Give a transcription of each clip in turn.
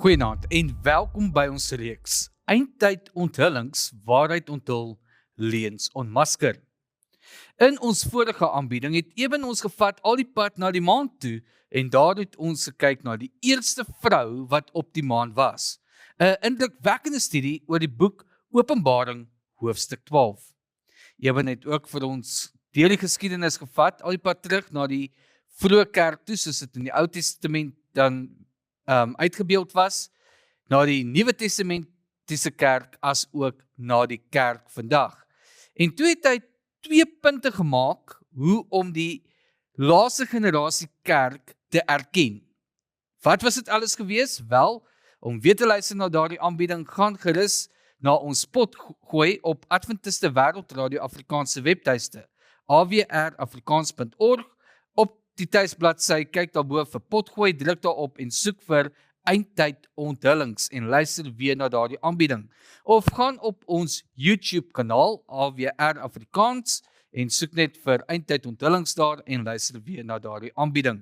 Goeienaand en welkom by ons reeks Eindtyd onthullings, waarheid onthul, leuns ontmasker. In ons vorige aanbieding het Eben ons gevat al die pad na die maan toe en daar het ons gekyk na die eerste vrou wat op die maan was. 'n Indrukwekkende studie oor die boek Openbaring hoofstuk 12. Eben het ook vir ons deur die geskiedenis gevat, al die pad terug na die vroeë kerk toe, soos dit in die Ou Testament dan uitgebeeld was, na die Nuwe Testamentiese kerk as ook na die kerk vandag. En toe het hy 2 punte gemaak hoe om die laaste generasie kerk te erken. Wat was dit alles gewees? Wel, om weer te luister na daardie aanbieding, gaan gerus na ons pot gooi op Adventiste Wêreldradio Afrikaanse webtuiste, awrafrikaans.org. Op die tuisbladsy, kyk daarbo vir potgooi, druk daarop en soek vir Eindtyd onthullings en luister weer na daardie aanbieding. Of gaan op ons YouTube kanaal, AWR Afrikaans, en soek net vir Eindtyd onthullings daar en luister weer na daardie aanbieding.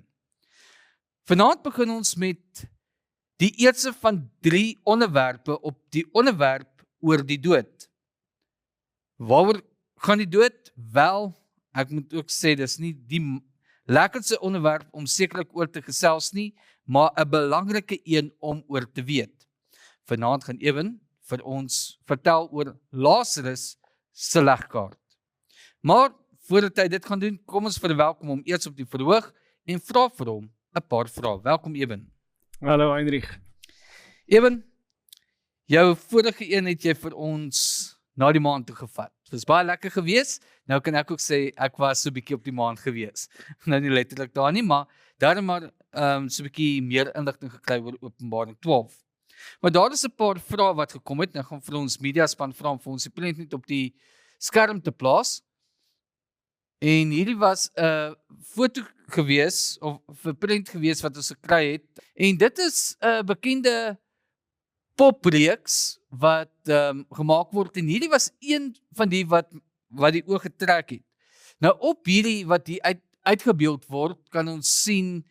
Vanaand begin ons met die eerste van 3 onderwerpe op die onderwerp oor die dood. Waaroor gaan die dood? Wel, ek moet ook sê, dis nie die lekkerste onderwerp om sekerlik oor te gesels nie, maar 'n belangrike een om oor te weet. Vanaand gaan Eben vir ons vertel oor Lazarus se legkaart. Maar voordat hy dit gaan doen, kom ons verwelkom hom eers op die verhoog en vra vir hom 'n paar vrae. Welkom Eben. Hallo Heinrich. Eben, jou vorige een het jy vir ons na die maan toe gevat. Het was baie lekker gewees. Nou kan ek ook sê, ek was so 'n bietjie op die maan gewees. Nou nie letterlik daar nie, maar daarom maar so 'n bietjie meer inligting gekry oor Openbaring 12. Maar daar is 'n paar vrae wat gekom het. Nou gaan vir ons mediaspan vra om vir ons die prent net op die skerm te plaas. En hierdie was 'n foto gewees, of 'n prent gewees wat ons gekry het. En dit is 'n bekende popreeks wat gemaak word, en hierdie was een van die wat die oog getrek het. Nou op hierdie wat hier uitgebeeld word, kan ons sien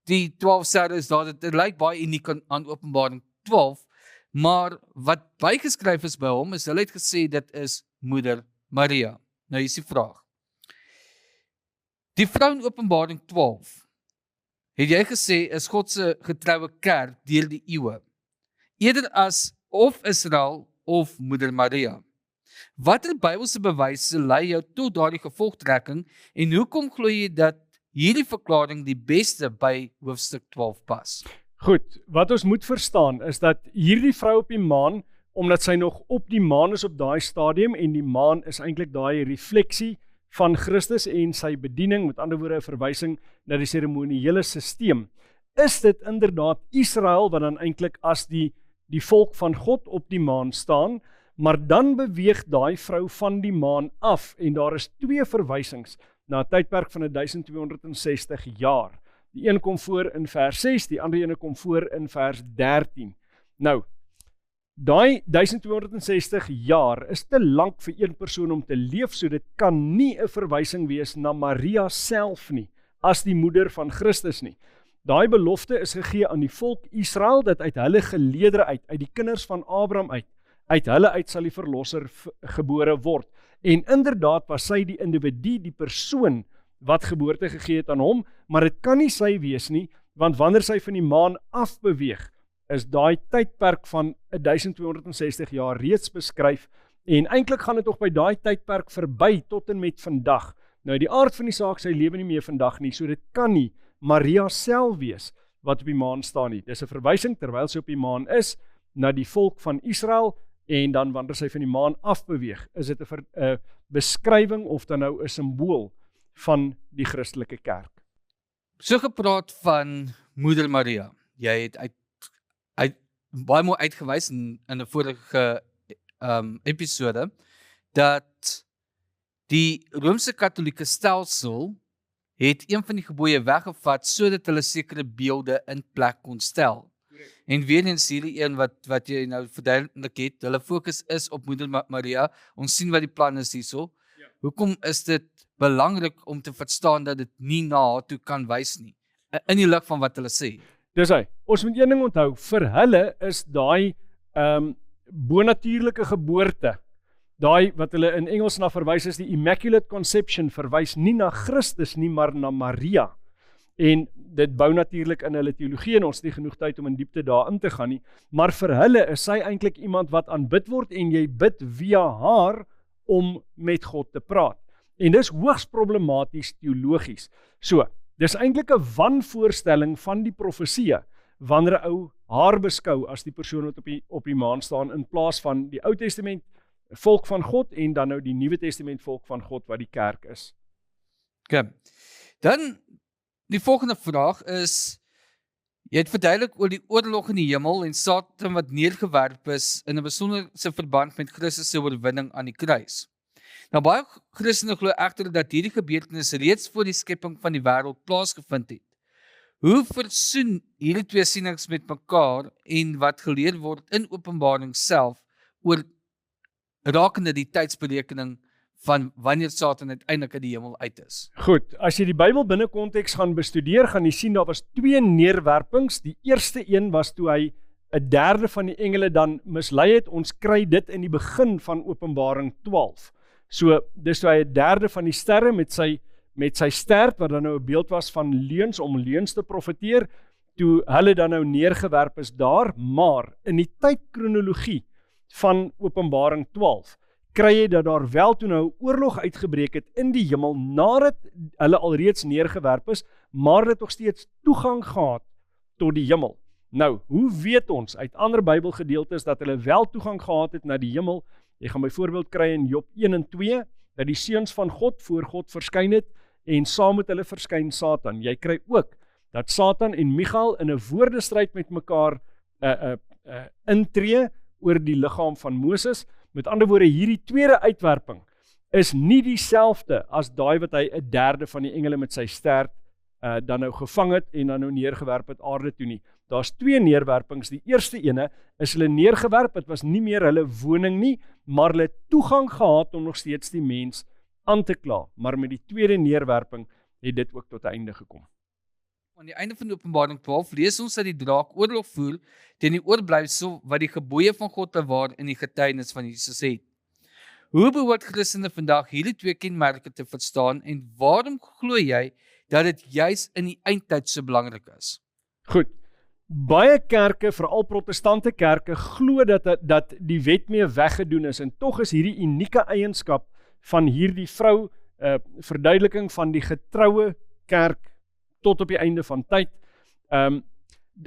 die 12 sterre daar, dit lyk baie uniek aan Openbaring 12, maar wat bygeskryf is by hom, is hulle het gesê dit is Moeder Maria. Nou hier is die vraag. Die vrou in Openbaring 12, het jy gesê, is God se getroue kerk deur die eeue, eerder as of Israel of Moeder Maria. Watter Bybelse bewyse lei jou tot daardie gevolgtrekking en hoekom glo jy dat hierdie verklaring die beste by hoofstuk 12 pas? Goed, wat ons moet verstaan is dat hierdie vrou op die maan, omdat sy nog op die maan is op daai stadium, en die maan is eintlik daai refleksie van Christus en sy bediening, met ander woorde 'n verwysing na die seremoniële sisteem, is dit inderdaad Israel wat dan eintlik as die volk van God op die maan staan, maar dan beweeg daai vrou van die maan af, en daar is 2 verwysings na 'n tydperk van 1260 jaar. Die een kom voor in vers 6, die ander ene kom voor in vers 13. Nou, daai 1260 jaar is te lank vir een persoon om te leef, so dit kan nie 'n verwysing wees na Maria self nie, as die moeder van Christus nie. Daai belofte is gegee aan die volk Israel, dat uit hulle geleedere uit die kinders van Abraham uit hulle uit sal die verlosser gebore word. En inderdaad was sy die individu, die persoon wat geboorte gegee het aan hom, maar dit kan nie sy wees nie, want wanneer sy van die maan afbeweeg, is daai tydperk van 1260 jaar reeds beskryf, en eintlik gaan dit nog by daai tydperk verby tot en met vandag. Nou die aard van die saak, sy lewe nie meer vandag nie, so dit kan nie Maria self wees wat op die maan staan nie. Dis 'n verwysing terwyl sy op die maan is na die volk van Israel, en dan wanneer sy van die maan afbeweeg, is dit 'n beskrywing of dan nou 'n simbool van die Christelike kerk. So gepraat van Moeder Maria. Jy het uit baie mooi uitgewys in 'n vorige episode dat die Romeinse Katolieke stelsel het een van die gebooie weggevat sodat hulle sekere beelde in plek kon stel. En weer eens hierdie een wat jy nou verduidelik het, hulle fokus is op Moeder Maria. Ons sien wat die plan is hierso. Ja. Hoekom is dit belangrik om te verstaan dat dit nie na haar toe kan wys nie, in die lig van wat hulle sê? Dis hy. Ons moet een ding onthou, vir hulle is daai bonatuurlike geboorte, daai wat hulle in Engels na verwys is die Immaculate Conception, verwys nie na Christus nie, maar na Maria. En dit bou natuurlik in hulle teologie en ons het nie genoeg tyd om in diepte daarin te gaan nie, maar vir hulle is sy eintlik iemand wat aanbid word en jy bid via haar om met God te praat. En dis hoogs problematies teologies. So, dis eintlik 'n wanvoorstelling van die profeseë wanneer 'n ou haar beskou as die persoon wat op die maan staan in plaas van die Ou Testament volk van God en dan nou die Nuwe Testament volk van God wat die kerk is. Okay. Dan die volgende vraag is, jy het verduidelik oor die oorlog in die hemel en Satan wat neergewerp is in 'n besonderse verband met Christus se oorwinning aan die kruis. Nou baie Christene glo egter dat hierdie gebeurtenis reeds voor die skepping van die wêreld plaasgevind het. Hoe versoen hierdie twee sienings met mekaar en wat geleer word in Openbaring self oor rakende die tydsberekening van wanneer Satan uiteindelik uit die hemel uit is? Goed, as jy die Bybel binne konteks gaan bestudeer, gaan jy sien daar was twee neerwerpings. Die eerste een was toe hy 'n derde van die engele dan mislei het. Ons kry dit in die begin van Openbaring 12. So, dis toe hy 'n derde van die sterre met sy stert, wat dan nou 'n beeld was van leuns, om leuns te profeteer, toe hulle dan nou neergewerp is daar, maar in die tydkronologie van Openbaring 12, kry jy dat daar wel toe nou oorlog uitgebreek het in die hemel, nadat hulle alreeds neergewerp is, maar dit nog steeds toegang gehad tot die hemel. Nou, hoe weet ons uit ander Bybelgedeeltes dat hulle wel toegang gehad het na die hemel? Jy gaan byvoorbeeld kry in Job 1 en 2, dat die seuns van God voor God verskyn het, en saam met hulle verskyn Satan. Jy kry ook dat Satan en Michael in 'n woordestryd met mekaar intree oor die liggaam van Moses. Met ander woorde, hierdie tweede uitwerping is nie dieselfde as daai wat hy 'n derde van die engele met sy stert dan nou gevang het en dan nou neergewerp het aarde toe nie. Daar's twee neerwerpings. Die eerste ene is hulle neergewerp, dit was nie meer hulle woning nie, maar hulle toegang gehad om nog steeds die mens aan te kla. Maar met die tweede neerwerping het dit ook tot 'n einde gekom. Aan die einde van Openbaring 12 lees ons dat die draak oorlog voer teen die oorblyfsel wat die gebooie van God bewaar in die getuienis van Jesus het. Hoe behoort Christene vandag hierdie twee kenmerke te verstaan en waarom glo jy dat dit juis in die eindtyd so belangrik is? Goed. Baie kerke, veral protestante kerke, glo dat die wet mee weggedoen is, en tog is hierdie unieke eienskap van hierdie vrou, verduideliking van die getroue kerk tot op die einde van tyd,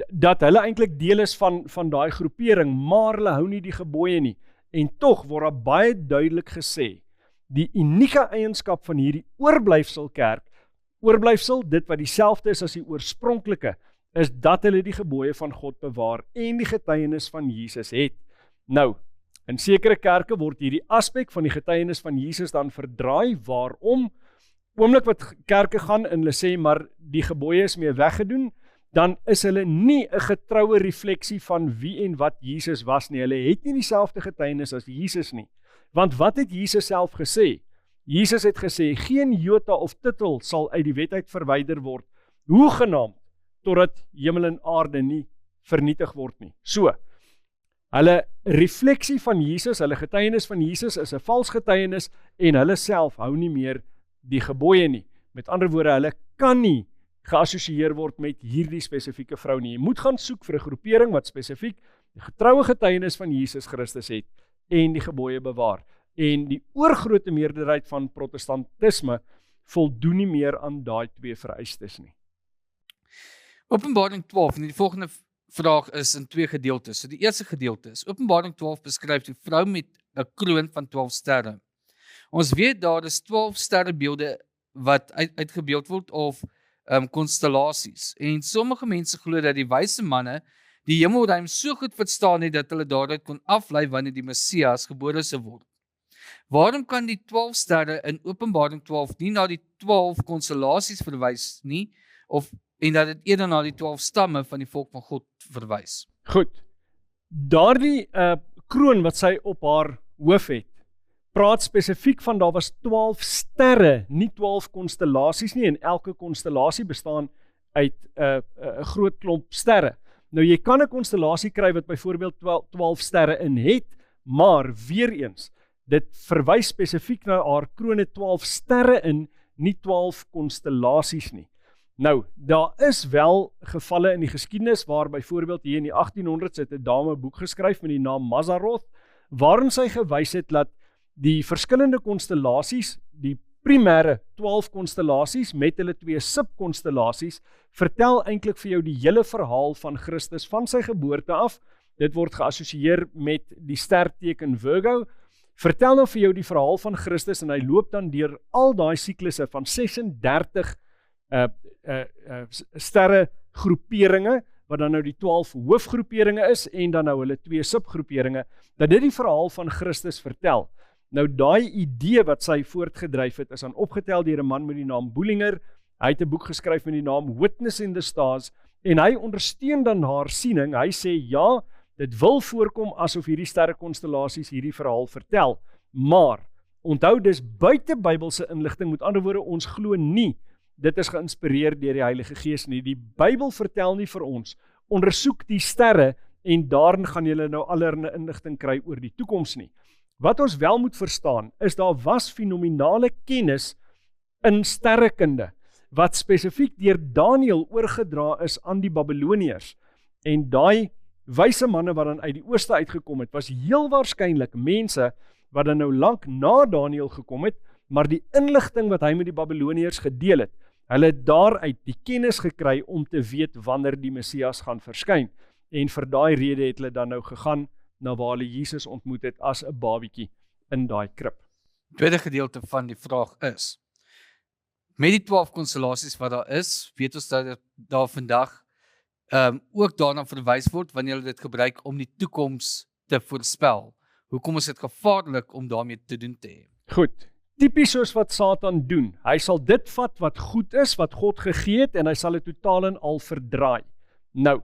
dat hulle eintlik deel is van daai groepering, maar hulle hou nie die gebooie nie. En tog word daar baie duidelik gesê, die unieke eienskap van hierdie oorblyfsel kerk, oorblyfsel, dit wat dieselfde is as die oorspronklike, is dat hulle die gebooie van God bewaar en die getuienis van Jesus het. Nou, in sekere kerke word hierdie aspek van die getuienis van Jesus dan verdraai. Waarom? Oomblik wat kerke gaan en hulle sê, maar die gebooie is mee weggedoen, dan is hulle nie 'n getroue refleksie van wie en wat Jesus was nie. Hulle het nie dieselfde getuienis as Jesus nie. Want wat het Jesus self gesê? Jesus het gesê, geen jota of titel sal uit die wet uit verwyder word, hoegenaamd, totdat hemel en aarde nie vernietig word nie. So, hulle refleksie van Jesus, hulle getuienis van Jesus is 'n vals getuienis en hulle self hou nie meer die gebooie nie. Met ander woorde, hulle kan nie geassosieer word met hierdie spesifieke vrou nie. Jy moet gaan soek vir 'n groepering wat spesifiek die getroue getuienis van Jesus Christus het en die gebooie bewaar. En die oorgrootste meerderheid van protestantisme voldoen nie meer aan daai twee vereistes nie. Openbaring 12, en die volgende vraag is in twee gedeeltes. So die eerste gedeelte is, Openbaring 12 beskryf die vrou met 'n kroon van 12 sterre. Ons weet daar is 12 sterrebeelde wat uitgebeeld word of konstellasies. En sommige mense glo dat die wyse manne die hemelruim so goed verstaan het dat hulle daaruit kon aflei wanneer die Messias gebore sou word. Waarom kan die 12 sterre in Openbaring 12 nie na die 12 konstellasies verwys nie, en dat dit eerder na die 12 stamme van die volk van God verwys? Goed, daardie kroon wat sy op haar hoof het, praat spesifiek van daar was 12 sterre, nie 12 konstellasies nie, en elke konstellasie bestaan uit 'n groot klomp sterre. Nou jy kan 'n konstellasie kry wat byvoorbeeld 12 sterre in het, maar weer eens, dit verwys spesifiek na haar krone 12 sterre in, nie 12 konstellasies nie. Nou, daar is wel gevalle in die geskiedenis waar byvoorbeeld hier in die 1800s het 'n dame 'n boek geskryf met die naam Mazzaroth, waarin sy gewys het dat die verskillende konstellasies, die primêre 12 konstellasies met hulle 2 subkonstellasies, vertel eintlik vir jou die hele verhaal van Christus van sy geboorte af. Dit word geassosieer met die sterteken Virgo. Vertel nou vir jou die verhaal van Christus en hy loop dan deur al daai siklusse van 36 sterre groeperinge, wat dan nou die 12 hoofgroeperinge is en dan nou hulle 2 subgroeperinge, dat dit die verhaal van Christus vertel. Nou daai idee wat sy voortgedryf het, is dan opgetel deur 'n man met die naam Bullinger. Hy het 'n boek geskryf met die naam Witness in the Stars en hy ondersteun dan haar siening. Hy sê ja, dit wil voorkom asof hierdie sterrekonstellasies hierdie verhaal vertel, maar onthou dis buite Bybelse inligting, met ander woorde ons glo nie dit is geïnspireer deur die Heilige Gees nie. Die Bybel vertel nie vir ons, ondersoek die sterre en daarin gaan julle nou allerlei inligting kry oor die toekoms nie. Wat ons wel moet verstaan, is daar was fenominale kennis in sterrekunde, wat spesifiek deur Daniël oorgedra is aan die Babiloniërs. En daai wyse manne wat dan uit die ooste uitgekom het, was heel waarskynlik mense wat dan nou lank na Daniël gekom het, maar die inligting wat hy met die Babiloniërs gedeel het, hulle het daaruit die kennis gekry om te weet wanneer die Messias gaan verskyn. En vir daai rede het hulle dan nou gegaan na waar hulle Jesus ontmoet het as 'n babietjie in daai krib. Tweede gedeelte van die vraag is, met die 12 konstellasies wat daar is, weet ons dat daar vandag ook daarna verwys word wanneer hulle dit gebruik om die toekoms te voorspel. Hoekom is dit gevaarlik om daarmee te doen te hê? Goed, tipies soos wat Satan doen. Hy sal dit vat wat goed is, wat God gegee het, en hy sal dit totaal en al verdraai. Nou,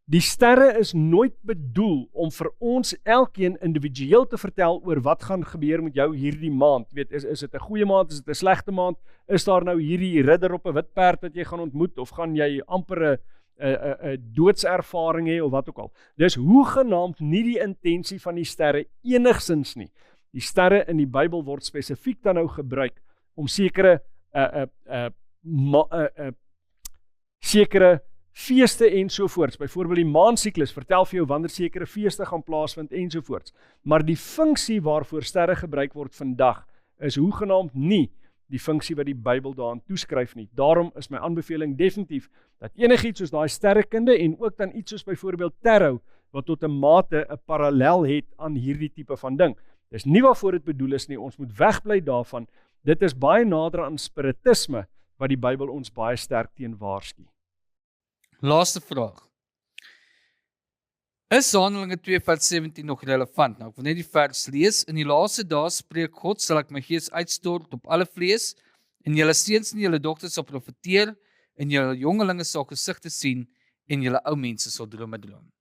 die sterre is nooit bedoel om vir ons elkeen individueel te vertel oor wat gaan gebeur met jou hierdie maand. Weet, is dit 'n goeie maand, is dit 'n slegte maand? Is daar nou hierdie ridder op 'n wit perd wat jy gaan ontmoet, of gaan jy amper 'n doodservaring hê of wat ook al. Dis hoegenaamd nie die intensie van die sterre enigsins nie. Die sterre in die Bybel word spesifiek dan nou gebruik om sekere feeste ensovoorts. Byvoorbeeld die maansiklus vertel vir jou wanneer sekere feeste gaan plaasvind ensovoorts. Maar die funksie waarvoor sterre gebruik word vandag is hoegenaamd nie die funksie wat die Bybel daaraan toeskryf nie. Daarom is my aanbeveling definitief dat enigiets soos daai sterrekunde en ook dan iets soos byvoorbeeld tarot wat tot 'n mate 'n parallel het aan hierdie tipe van ding. Dis nie waarvoor dit bedoel is nie. Ons moet wegbly daarvan. Dit is baie nader aan spiritisme wat die Bybel ons baie sterk teen waarsku. Laaste vraag. Is Handelinge 2:17 nog relevant? Nou, ek wil net die vers lees. In die laaste dae spreek God, sal ek my gees uitstort op alle vlees, en julle seuns en julle dogters sal profeteer, en julle jongelinge sal gesigte sien, en julle ou mense sal drome droom.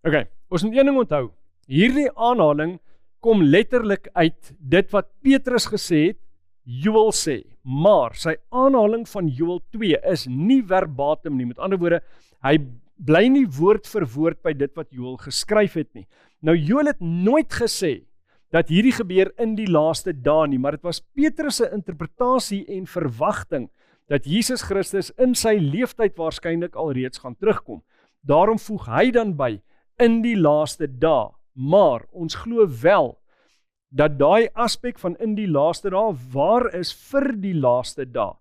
Okay, ons moet een ding onthou. Hierdie aanhaling kom letterlik uit dit wat Petrus gesê het, Joël sê, maar sy aanhaling van Joël 2 is nie verbatim nie. Met ander woorde, hy bly nie woord vir woord by dit wat Joël geskryf het nie. Nou Joël het nooit gesê dat hierdie gebeur in die laaste dae nie, maar dit was Petrus se interpretasie en verwagting dat Jesus Christus in sy leeftyd waarskynlik alreeds gaan terugkom. Daarom voeg hy dan by in die laaste dae, maar ons glo wel dat daai aspek van in die laaste dae waar is vir die laaste dae.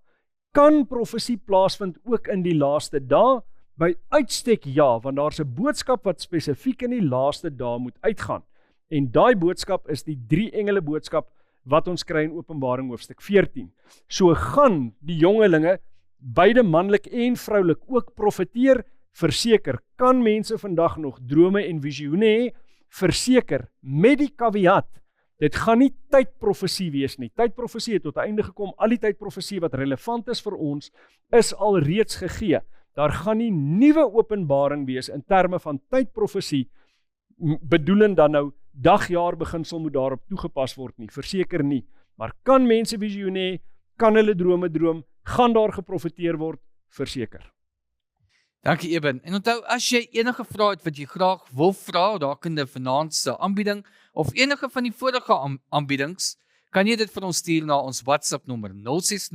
Kan profesie plaasvind ook in die laaste dae? By uitstek ja, want daar's 'n boodskap wat spesifiek in die laaste dae moet uitgaan. En daai boodskap is die 3 engele boodskap wat ons kry in Openbaring hoofstuk 14. So gaan die jongelinge, beide manlik en vroulik, ook profeteer. Verseker, kan mense vandag nog drome en visioene hê? Verseker, met die caveat, dit gaan nie tydprofesie wees nie. Tydprofesie het tot 'n einde gekom. Al die tydprofesie wat relevant is vir ons, is al reeds gegee. Daar gaan nie nuwe openbaring wees in terme van tydprofesie, bedoelend dan nou dagjaar beginsel moet daarop toegepas word nie, verseker nie. Maar kan mense visioene hê, kan hulle drome droom, gaan daar geprofeteer word, verseker. Dankie Eben. En onthou, as jy enige vrae het wat jy graag wil vra rakende vanaand se aanbieding of enige van die vorige aanbiedings, kan jy dit vir ons stuur na ons WhatsApp nommer 060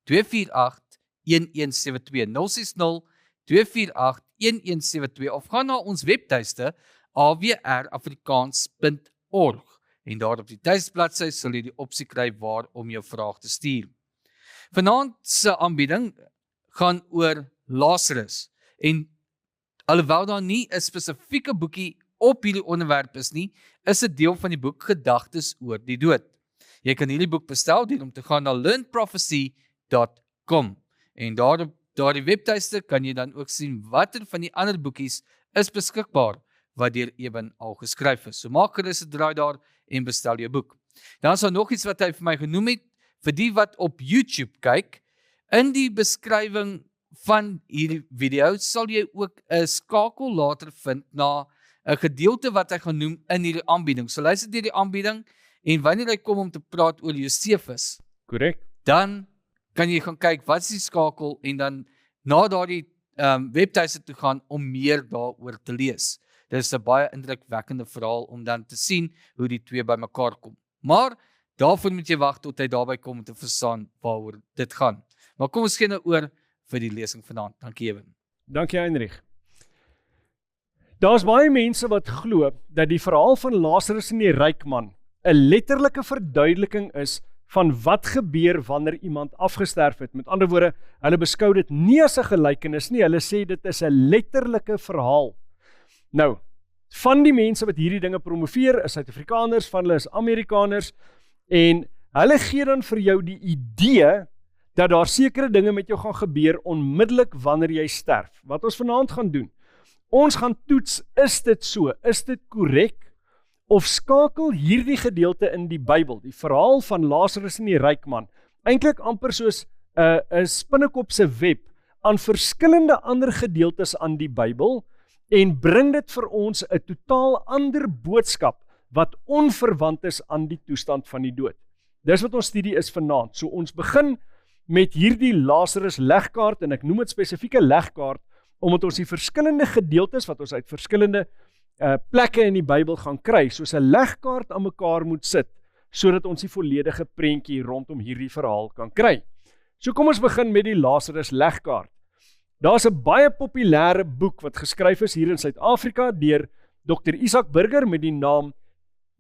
248 1172 060 248 1172 of gaan na ons webtuiste awrafrikaans.org en daar op die tuisbladsy sal jy die opsie kry waar om jou vraag te stuur. Vanaand se aanbieding gaan oor Lazarus en alhoewel daar nie 'n spesifieke boekie op hierdie onderwerp is nie, is 'n deel van die boek Gedagtes oor die dood. Jy kan hierdie boek bestel deur om te gaan na learnprophecy.com en daar op daardie webtuiste kan jy dan ook sien watter van die ander boekies is beskikbaar wat deur Eben al geskryf is. So maak gerus 'n draai daar en bestel jou boek. Dan is daar nog iets wat hy vir my genoem het, vir die wat op YouTube kyk. In die beskrywing van hierdie video sal jy ook 'n skakel later vind na 'n gedeelte wat hy gaan noem in hierdie aanbieding. So luister deur die aanbieding en wanneer hy kom om te praat oor Josefus, Korrek. dan kan jy gaan kyk wat is die skakel en dan na daardie webtuiste toe gaan om meer daaroor te lees. Dit is 'n baie indrukwekkende verhaal om dan te sien hoe die twee bymekaar kom. Maar daarvoor moet jy wag tot hy daarby kom om te verstaan waaroor dit gaan. Maar kom ons gee nou oor vir die lesing vanaand. Dankie Eben. Dankie Heinrich. Daar's baie mense wat glo dat die verhaal van Lazarus en die ryk man 'n letterlike verduideliking is van wat gebeur wanneer iemand afgesterf het. Met ander woorde, hulle beskou dit nie as 'n gelykenis nie, hulle sê dit is 'n letterlike verhaal. Nou, van die mense wat hierdie dinge promoveer is Suid-Afrikaners, van hulle is Amerikaners en hulle gee dan vir jou die idee dat daar sekere dinge met jou gaan gebeur onmiddellik wanneer jy sterf. Wat ons vanaand gaan doen, ons gaan toets, is dit so, is dit korrek, of skakel hierdie gedeelte in die Bybel, die verhaal van Lazarus en die ryk man, eintlik amper soos 'n spinnekop se web aan verskillende ander gedeeltes aan die Bybel en bring dit vir ons 'n totaal ander boodskap wat onverwant is aan die toestand van die dood. Dis wat ons studie is vanaand. So ons begin met hierdie Lazarus legkaart en ek noem dit spesifieke legkaart omdat ons die verskillende gedeeltes wat ons uit verskillende plekke in die Bybel gaan kry, soos 'n legkaart aan mekaar moet sit, sodat ons die volledige prentjie rondom hierdie verhaal kan kry. So kom ons begin met die Lazarus legkaart. Daar's 'n baie populêre boek wat geskryf is hier in Suid-Afrika deur Dr. Isaac Burger met die naam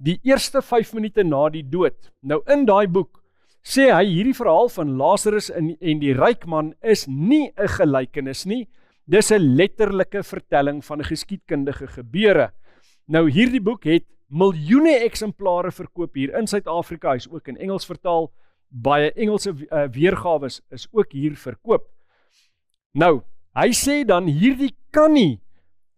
Die eerste 5 minute na die dood. Nou in daai boek sê hy hierdie verhaal van Lazarus en die ryk man is nie 'n gelykenis nie. Dis 'n letterlike vertelling van 'n geskiedkundige gebeure. Nou hierdie boek het miljoene eksemplare verkoop hier in Suid-Afrika. Hy is ook in Engels vertaal. Baie Engelse weergawe is ook hier verkoop. Nou, hy sê dan hierdie kan nie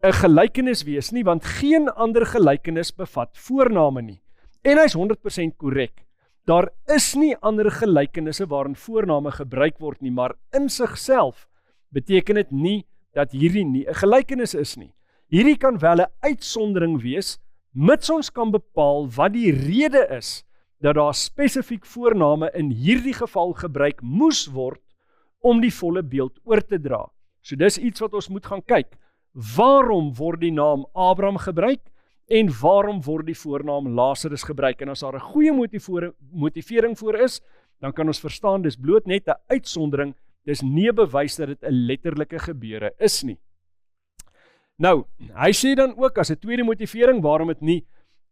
'n gelykenis wees nie, want geen ander gelykenis bevat voorname nie. En hy's 100% korrek. Daar is nie ander gelykenisse waarin voorname gebruik word nie, maar in sigself beteken dit nie dat hierdie nie 'n gelykenis is nie. Hierdie kan wel 'n uitsondering wees, mits ons kan bepaal wat die rede is dat daar spesifiek voorname in hierdie geval gebruik moes word om die volle beeld oor te dra. So dis iets wat ons moet gaan kyk. Waarom word die naam Abraham gebruik en waarom word die voornaam Lazarus gebruik? En as daar 'n goeie motivering voor is, dan kan ons verstaan dis bloot net 'n uitsondering, dis nie 'n bewys dat dit 'n letterlike gebeure is nie. Nou, hy sê dan ook as 'n tweede motivering waarom dit nie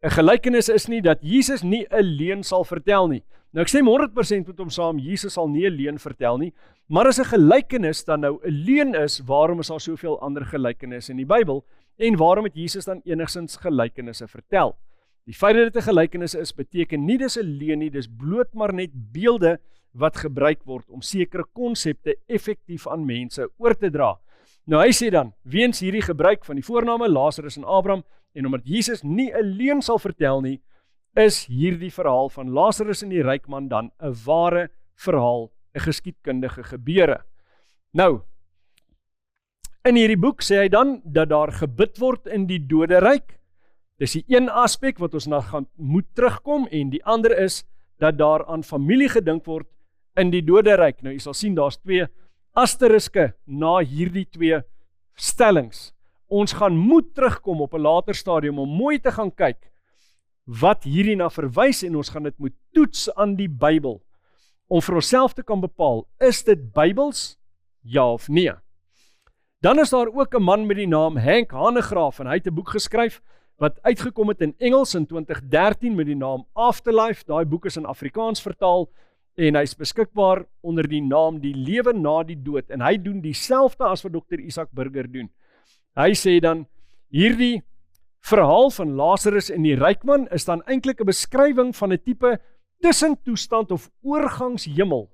'n gelykenis is nie, dat Jesus nie 'n leuen sal vertel nie. Nou ek stem 100% met hom saam, Jesus sal nie 'n leuen vertel nie, maar as 'n gelykenis dan nou 'n leuen is, waarom is daar soveel ander gelykenisse in die Bybel en waarom het Jesus dan enigsins gelykenisse vertel? Die feit dat dit 'n gelykenis is, beteken nie dis 'n leuen nie, dis bloot maar net beelde wat gebruik word om sekere konsepte effektief aan mense oor te dra. Nou hy sê dan, weens hierdie gebruik van die voorname Lazarus en Abraham en omdat Jesus nie 'n leuen sal vertel nie, is hierdie verhaal van Lazarus en die ryk man dan 'n ware verhaal, 'n geskiedkundige gebeure. Nou, in hierdie boek sê hy dan dat daar gebid word in die doderyk. Dis die een aspek wat ons na gaan moet terugkom en die ander is dat daar aan familie gedink word in die doderyk. Nou jy sal sien daar's 2 asteriske na hierdie 2 stellings. Ons gaan moet terugkom op 'n later stadium om mooi te gaan kyk wat hierdie na verwys en ons gaan dit moet toets aan die Bybel om vir onsself te kan bepaal, is dit Bybels? Ja of nee? Dan is daar ook 'n man met die naam Henk Hanegraaff en hy het 'n boek geskryf wat uitgekom het in Engels in 2013 met die naam Afterlife. Daai boek is in Afrikaans vertaal en hy's beskikbaar onder die naam Die Lewe na die Dood en hy doen dieselfde as wat Dr. Isaac Burger doen. Hy sê dan, hierdie verhaal van Lazarus en die ryk man is dan eintlik 'n beskrywing van 'n tipe tussentoestand of oorgangshemel.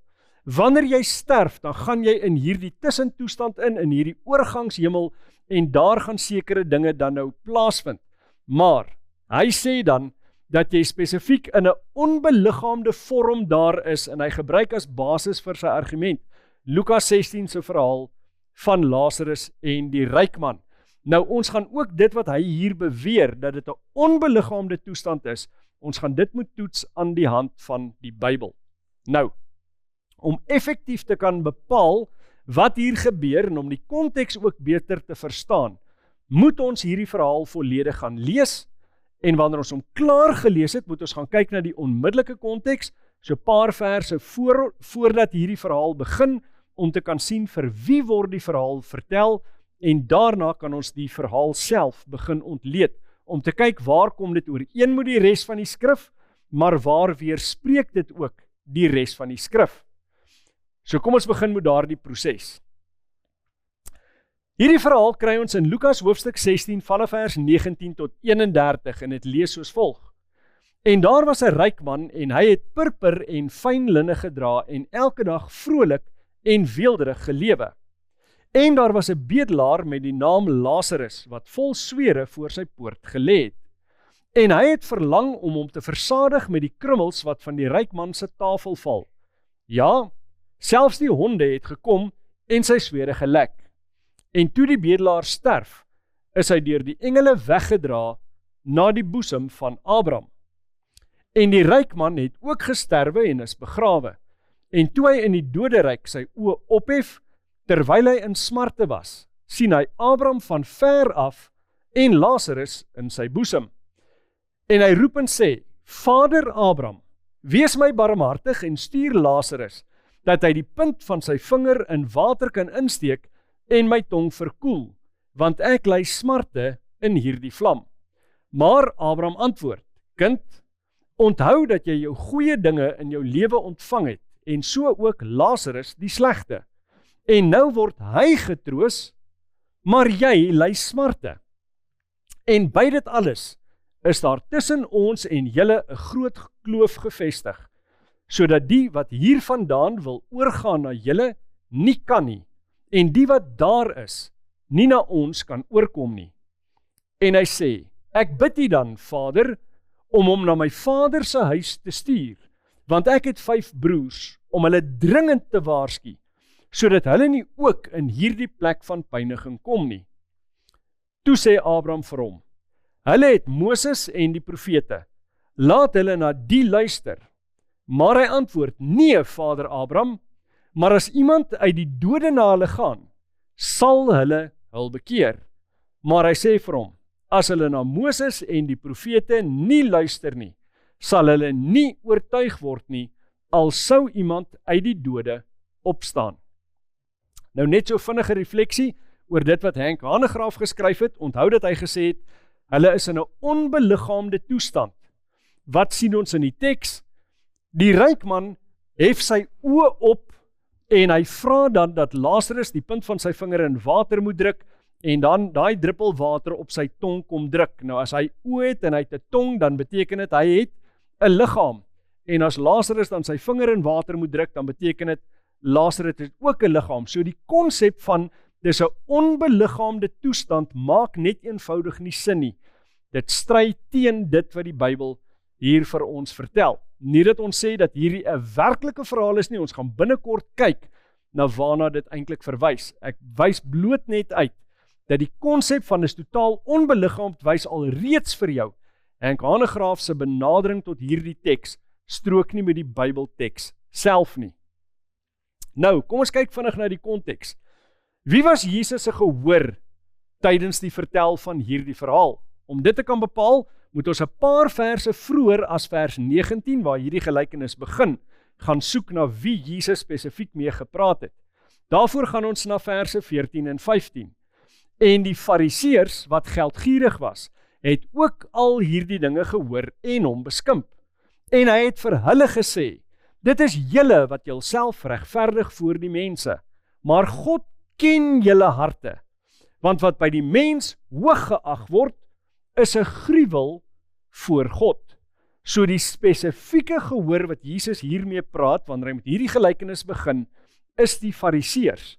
Wanneer jy sterf, dan gaan jy in hierdie tussentoestand in hierdie oorgangshemel en daar gaan sekere dinge dan nou plaasvind. Maar hy sê dan dat jy spesifiek in 'n onbeliggaamde vorm daar is en hy gebruik as basis vir sy argument Lukas 16 se verhaal van Lazarus en die ryk man. Nou ons gaan ook dit wat hy hier beweer dat dit 'n onbeliggaamde toestand is, ons gaan dit moet toets aan die hand van die Bybel. Nou, om effektief te kan bepaal wat hier gebeur en om die konteks ook beter te verstaan, moet ons hierdie verhaal volledig gaan lees en wanneer ons hom klaar gelees het, moet ons gaan kyk na die onmiddellike konteks, so 'n paar verse voordat hierdie verhaal begin, om te kan sien vir wie word die verhaal vertel en daarna kan ons die verhaal self begin ontleed, om te kyk waar kom dit ooreen met die res van die skrif, maar waar weerspreek dit ook die res van die skrif. So kom ons begin met daardie proses. Hierdie verhaal kry ons in Lukas hoofstuk 16 vanaf vers 19 tot 31 en dit lees soos volg. En daar was 'n ryk man en hy het purper en fyn linne gedra en elke dag vrolik en weelderig gelewe. En daar was 'n bedelaar met die naam Lazarus wat vol swere voor sy poort gelê het. En hy het verlang om hom te versadig met die krummels wat van die ryk man se tafel val. Ja, selfs die honde het gekom en sy swere gelek. En toe die bedelaar sterf, is hy deur die engele weggedra na die boesem van Abraham. En die ryk man het ook gesterwe en is begrawe. En toe hy in die doderyk sy oë ophef, terwyl hy in smarte was, sien hy Abraham van ver af en Lazarus in sy boesem. En hy roep en sê, Vader Abraham, wees my barmhartig en stuur Lazarus, dat hy die punt van sy vinger in water kan insteek en my tong verkoel, want ek ly smarte in hierdie vlam. Maar Abraham antwoord, kind, onthou dat jy jou goeie dinge in jou lewe ontvang het, en so ook Lazarus die slegte. En nou word hy getroos, maar jy ly smarte. En by dit alles is daar tussen ons en julle 'n groot kloof gevestig, sodat die wat hiervandaan wil oorgaan na julle nie kan nie, en die wat daar is, nie na ons kan oorkom nie. En hy sê, ek bid u dan, Vader, om hom na my vader se huis te stuur, want ek het 5 broers, om hulle dringend te waarsku, sodat hulle nie ook in hierdie plek van pyniging kom nie. Toe sê Abraham vir hom, hulle het Moses en die profete, laat hulle na die luister. Maar hy antwoord, nee, Vader Abraham, maar as iemand uit die dode na hulle gaan, sal hulle hul bekeer. Maar hy sê vir hom, as hulle na Moses en die profete nie luister nie, sal hulle nie oortuig word nie, al sou iemand uit die dode opstaan. Nou net so vinnige refleksie oor dit wat Henk Hanegraaff geskryf het, onthou dat hy gesê het, hulle is in 'n onbeliggaamde toestand. Wat sien ons in die teks? Die ryk man hef sy oë op en hy vra dan dat Lazarus die punt van sy vinger in water moet druk en dan daai druppel water op sy tong kom druk. Nou as hy oë het en hy het 'n tong, dan beteken dit hy het 'n liggaam. En as Lazarus dan sy vinger in water moet druk, dan beteken dit Lazarus het ook 'n liggaam. So die konsep van dis 'n onbeliggaamde toestand maak net eenvoudig nie sin nie. Dit stry teen dit wat die Bybel hier vir ons vertel. Nie dat ons sê dat hierdie 'n werklike verhaal is nie, ons gaan binnekort kyk na waarna dit eintlik verwys. Ek wys bloot net uit dat die konsep van is totaal onbeliggaamd wys al reeds vir jou. Henk Hanegraaff se benadering tot hierdie teks strook nie met die Bybelteks self nie. Nou, kom ons kyk vinnig na die konteks. Wie was Jesus se gehoor tydens die vertel van hierdie verhaal. Om dit te kan bepaal, moet ons 'n paar verse vroeër as vers 19, waar hierdie gelykenis begin, gaan soek na wie Jesus spesifiek mee gepraat het. Daarvoor gaan ons na verse 14 en 15. En die Fariseërs, wat geldgierig was, het ook al hierdie dinge gehoor en hom beskimp. En hy het vir hulle gesê, dit is julle wat julself regverdig voor die mense, maar God ken julle harte, want wat by die mens hoog geag word, is 'n gruwel voor God. So die spesifieke gehoor wat Jesus hiermee praat, wanneer hy met hierdie gelykenis begin, is die Fariseërs.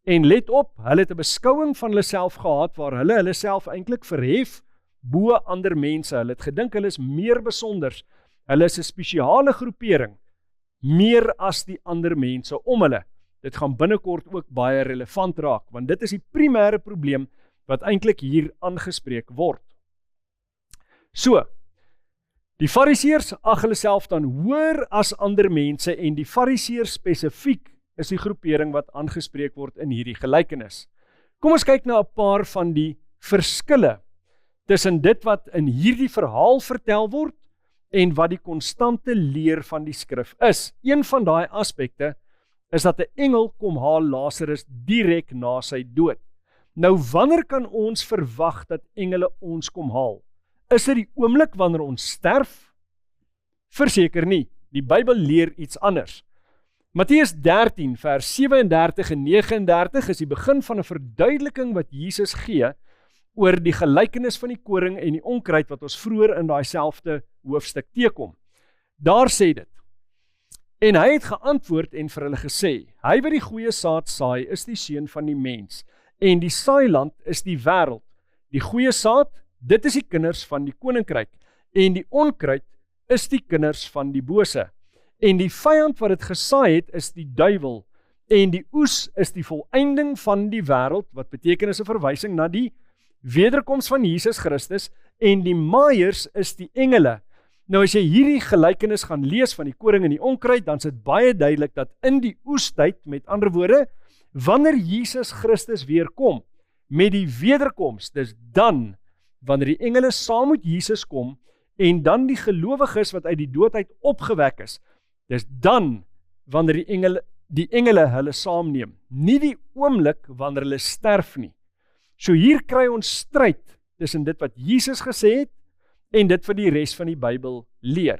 En let op, hulle het 'n beskouing van hulle self gehad, waar hulle self eintlik verhef bo ander mense. Hulle het gedink hulle is meer besonders. Hulle is 'n spesiale groepering, meer as die ander mense om hulle. Dit gaan binnekort ook baie relevant raak, want dit is die primêre probleem wat eintlik hier aangespreek word. So, die Fariseërs ag hulle self dan hoër as ander mense, en die Fariseërs spesifiek is die groepering wat aangespreek word in hierdie gelykenis. Kom ons kyk na 'n paar van die verskille tussen dit wat in hierdie verhaal vertel word en wat die konstante leer van die skrif is. Een van daai aspekte is dat 'n engel kom haal Lazarus direk na sy dood. Nou, wanneer kan ons verwag dat engele ons kom haal? Is dit die oomblik wanneer ons sterf? Verseker nie. Die Bybel leer iets anders. Matteus 13 vers 37 en 39 is die begin van 'n verduideliking wat Jesus gee oor die gelykenis van die koring en die onkruid wat ons vroeër in daai selfde hoofstuk teekom. Daar sê dit: En hy het geantwoord en vir hulle gesê, hy wat die goeie saad saai is die seun van die mens, en die saailand is die wêreld. Die goeie saad, dit is die kinders van die koninkryk, en die onkruid is die kinders van die bose. En die vyand wat dit gesaai het, is die duiwel, en die oes is die volëinding van die wêreld, wat beteken is 'n verwysing na die wederkoms van Jesus Christus, en die maaiers is die engele. Nou as jy hierdie gelykenis gaan lees van die koring en die onkruid, dan is dit baie duidelik dat in die oestyd, met ander woorde, wanneer Jesus Christus weer kom, met die wederkoms, dis dan, wanneer die engele saam met Jesus kom, en dan die gelowiges wat uit die dood uit opgewek is, dis dan, wanneer die engele hulle saamneem, nie die oomblik wanneer hulle sterf nie. So hier kry ons stryd tussen dit wat Jesus gesê het, en dit wat die res van die Bybel leer.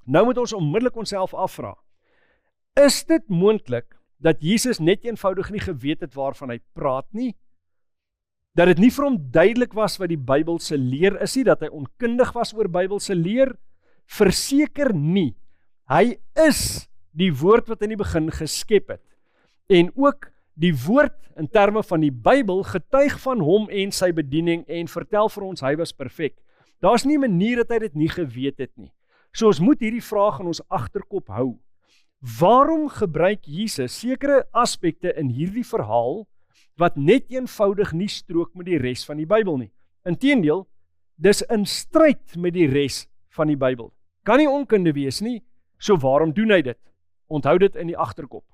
Nou moet ons onmiddellik onsself afvra, is dit moontlik dat Jesus net eenvoudig nie geweet het waarvan hy praat nie? Dat dit nie vir hom duidelik was wat die Bybelse leer is nie, dat hy onkundig was oor Bybelse leer? Verseker nie. Hy is die woord wat in die begin geskep het. En ook die woord in terme van die Bybel getuig van hom en sy bediening en vertel vir ons hy was perfek. Daar's nie 'n manier dat hy dit nie geweet het nie. So ons moet hierdie vraag in ons agterkop hou. Waarom gebruik Jesus sekere aspekte in hierdie verhaal wat net eenvoudig nie strook met die res van die Bybel nie? Inteendeel, dis in stryd met die res van die Bybel. Kan nie onkunde wees nie, so waarom doen hy dit? Onthou dit in die agterkop.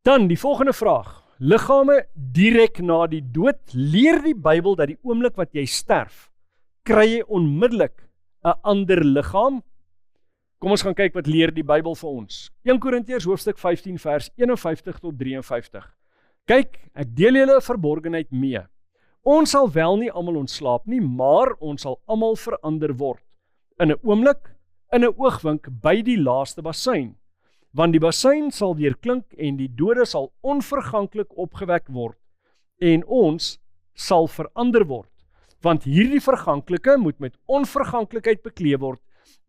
Dan die volgende vraag. Liggame direk na die dood, leer die Bybel dat die oomblik wat jy sterf, kry jy onmiddellik 'n ander liggaam? Kom ons gaan kyk wat leer die Bybel vir ons. 1 Korintiërs hoofstuk 15 vers 51 tot 53. Kyk, ek deel julle 'n verborgenheid mee. Ons sal wel nie almal ontslaap nie, maar ons sal almal verander word. In 'n oomblik, in 'n oogwink, by die laaste basuin. Want die basuin sal weer klink en die dode sal onverganklik opgewek word en ons sal verander word. Want hierdie verganklike moet met onverganklikheid bekleed word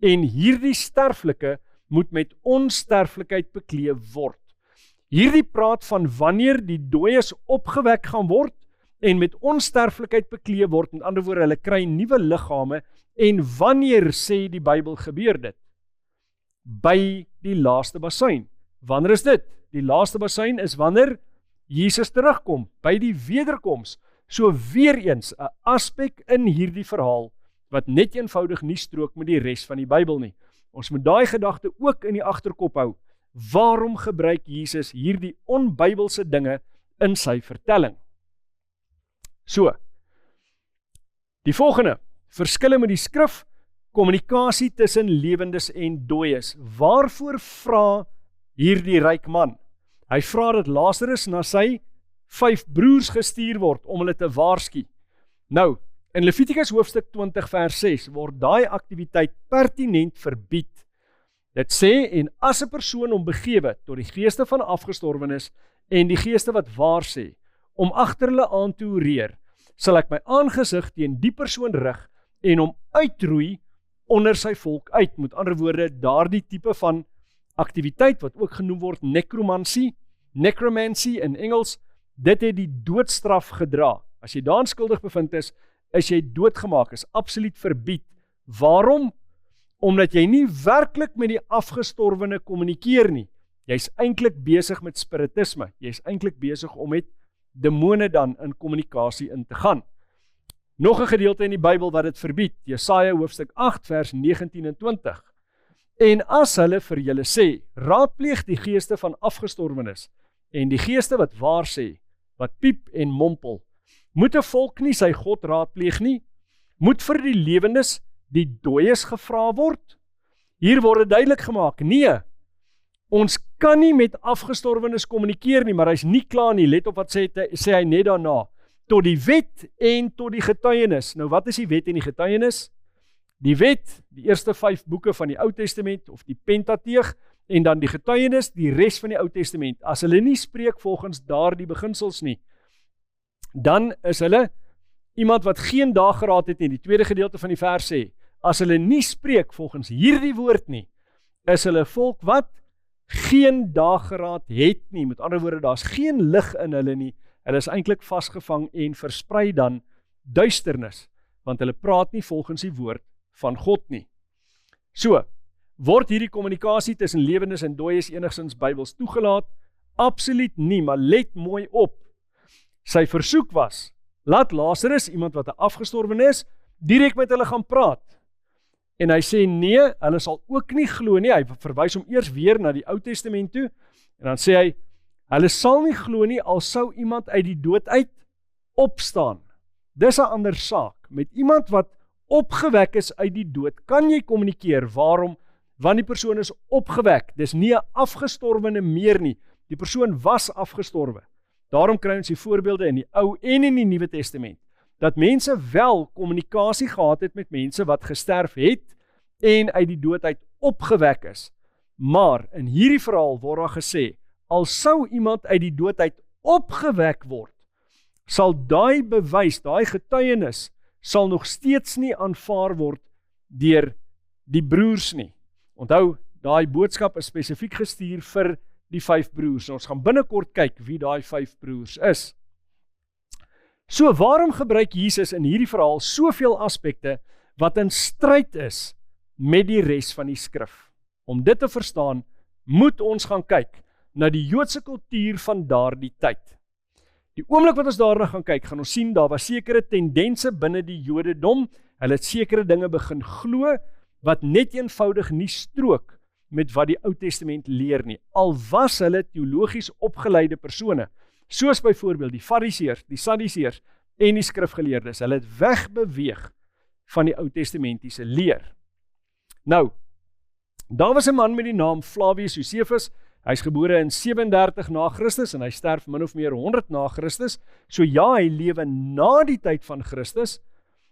en hierdie sterflike moet met onsterflikheid bekleed word. Hierdie praat van wanneer die dooies opgewek gaan word en met onsterflikheid bekleed word, met ander woorde, hulle kry nuwe liggame, en wanneer sê die Bybel gebeur dit? By die laaste basuin. Wanneer is dit? Die laaste basuin is wanneer Jesus terugkom, by die wederkoms. So weer eens 'n aspek in hierdie verhaal wat net eenvoudig nie strook met die res van die Bybel nie. Ons moet daai gedagte ook in die agterkop hou. Waarom gebruik Jesus hierdie onbybelse dinge in sy vertelling? So, die volgende, verskille met die skrif, kommunikasie tussen lewendes en dooies. Waarvoor vra hierdie ryk man? Hy vra dat Lazarus na sy 5 broers gestuur word om hulle te waarsku. Nou, in Levitikus hoofstuk 20 vers 6 word daai aktiwiteit pertinent verbied. Dit sê, en as 'n persoon hom begewe tot die geeste van afgestorwenes en die geeste wat waar sê, om agter hulle aan te hoereer, sal ek my aangesig teen die persoon rig en hom uitroei onder sy volk uit. Met ander woorde, daardie tipe van aktiwiteit wat ook genoem word necromancy in Engels, dit het die doodstraf gedra. As jy daaraan skuldig bevind is jy doodgemaak, is absoluut verbied. Waarom? Omdat jy nie werklik met die afgestorwene kommunikeer nie. Jy's eintlik besig met spiritisme. Jy's eintlik besig om met demone dan in kommunikasie in te gaan. Nog 'n gedeelte in die Bybel wat dit verbied, Jesaja hoofstuk 8 vers 19 en 20. En as hulle vir julle sê, raadpleeg die geeste van afgestorwenes en die geeste wat waar sê, wat piep en mompel, moet 'n volk nie sy God raadpleeg nie? Moet vir die lewendes die dooies gevra word? Hier word dit duidelik gemaak, nee, ons kan nie met afgestorwenes kommunikeer nie, maar hy's nie klaar nie. Let op wat sê hy net daarna, tot die wet en tot die getuienis. Nou wat is die wet en die getuienis? Die wet, die eerste 5 boeke van die Ou Testament of die Pentateeg, en dan die getuienis, die res van die Ou Testament. As hulle nie spreek volgens daardie beginsels nie, dan is hulle iemand wat geen dageraad het nie. Die tweede gedeelte van die vers sê, as hulle nie spreek volgens hierdie woord nie, is hulle volk wat geen dageraad het nie. Met ander woorde, daar's geen lig in hulle nie. Hulle is eintlik vasgevang en versprei dan duisternis, want hulle praat nie volgens die woord van God nie. So, word hierdie kommunikasie tussen lewendes en dooies enigstens Bybels toegelaat? Absoluut nie, maar let mooi op. Sy versoek was, laat Lazarus, iemand wat 'n afgestorwene is, direk met hulle gaan praat. En hy sê nee, hulle sal ook nie glo nie. Hy verwys hom eers weer na die Ou Testament toe, en dan sê hy, hulle sal nie glo nie, al sou iemand uit die dood uit opstaan. Dis 'n ander saak. Met iemand wat opgewek is uit die dood, kan jy kommunikeer. Waarom? Want die persoon is opgewek. Dis nie 'n afgestorwene meer nie. Die persoon was afgestorwe. Daarom kry ons die voorbeelde in die Ou en in die Nuwe Testament, dat mense wel kommunikasie gehad het met mense wat gesterf het en uit die dood uit opgewek is. Maar in hierdie verhaal word daar gesê, al sou iemand uit die dood uit opgewek word, sal daai bewys, daai getuienis, sal nog steeds nie aanvaar word deur die broers nie. Onthou, daai boodskap is spesifiek gestuur vir die 5 broers. Ons gaan binnekort kyk wie daai 5 broers is. So, waarom gebruik Jesus in hierdie verhaal soveel aspekte wat in stryd is met die res van die skrif? Om dit te verstaan, moet ons gaan kyk na die Joodse kultuur van daardie tyd. Die oomblik wat ons daarna gaan kyk, gaan ons sien, daar was sekere tendense binne die Jodendom. Hulle het sekere dinge begin glo, wat net eenvoudig nie strook met wat die Ou Testament leer nie. Al was hulle teologies opgeleide persone, soos byvoorbeeld die Fariseërs, die Sadduseërs en die skrifgeleerdes. Hulle het wegbeweeg van die Ou Testamentiese leer. Nou, daar was 'n man met die naam Flavius Josephus. Hy is gebore in 37 na Christus en hy sterf min of meer 100 na Christus. So ja, hy lewe na die tyd van Christus,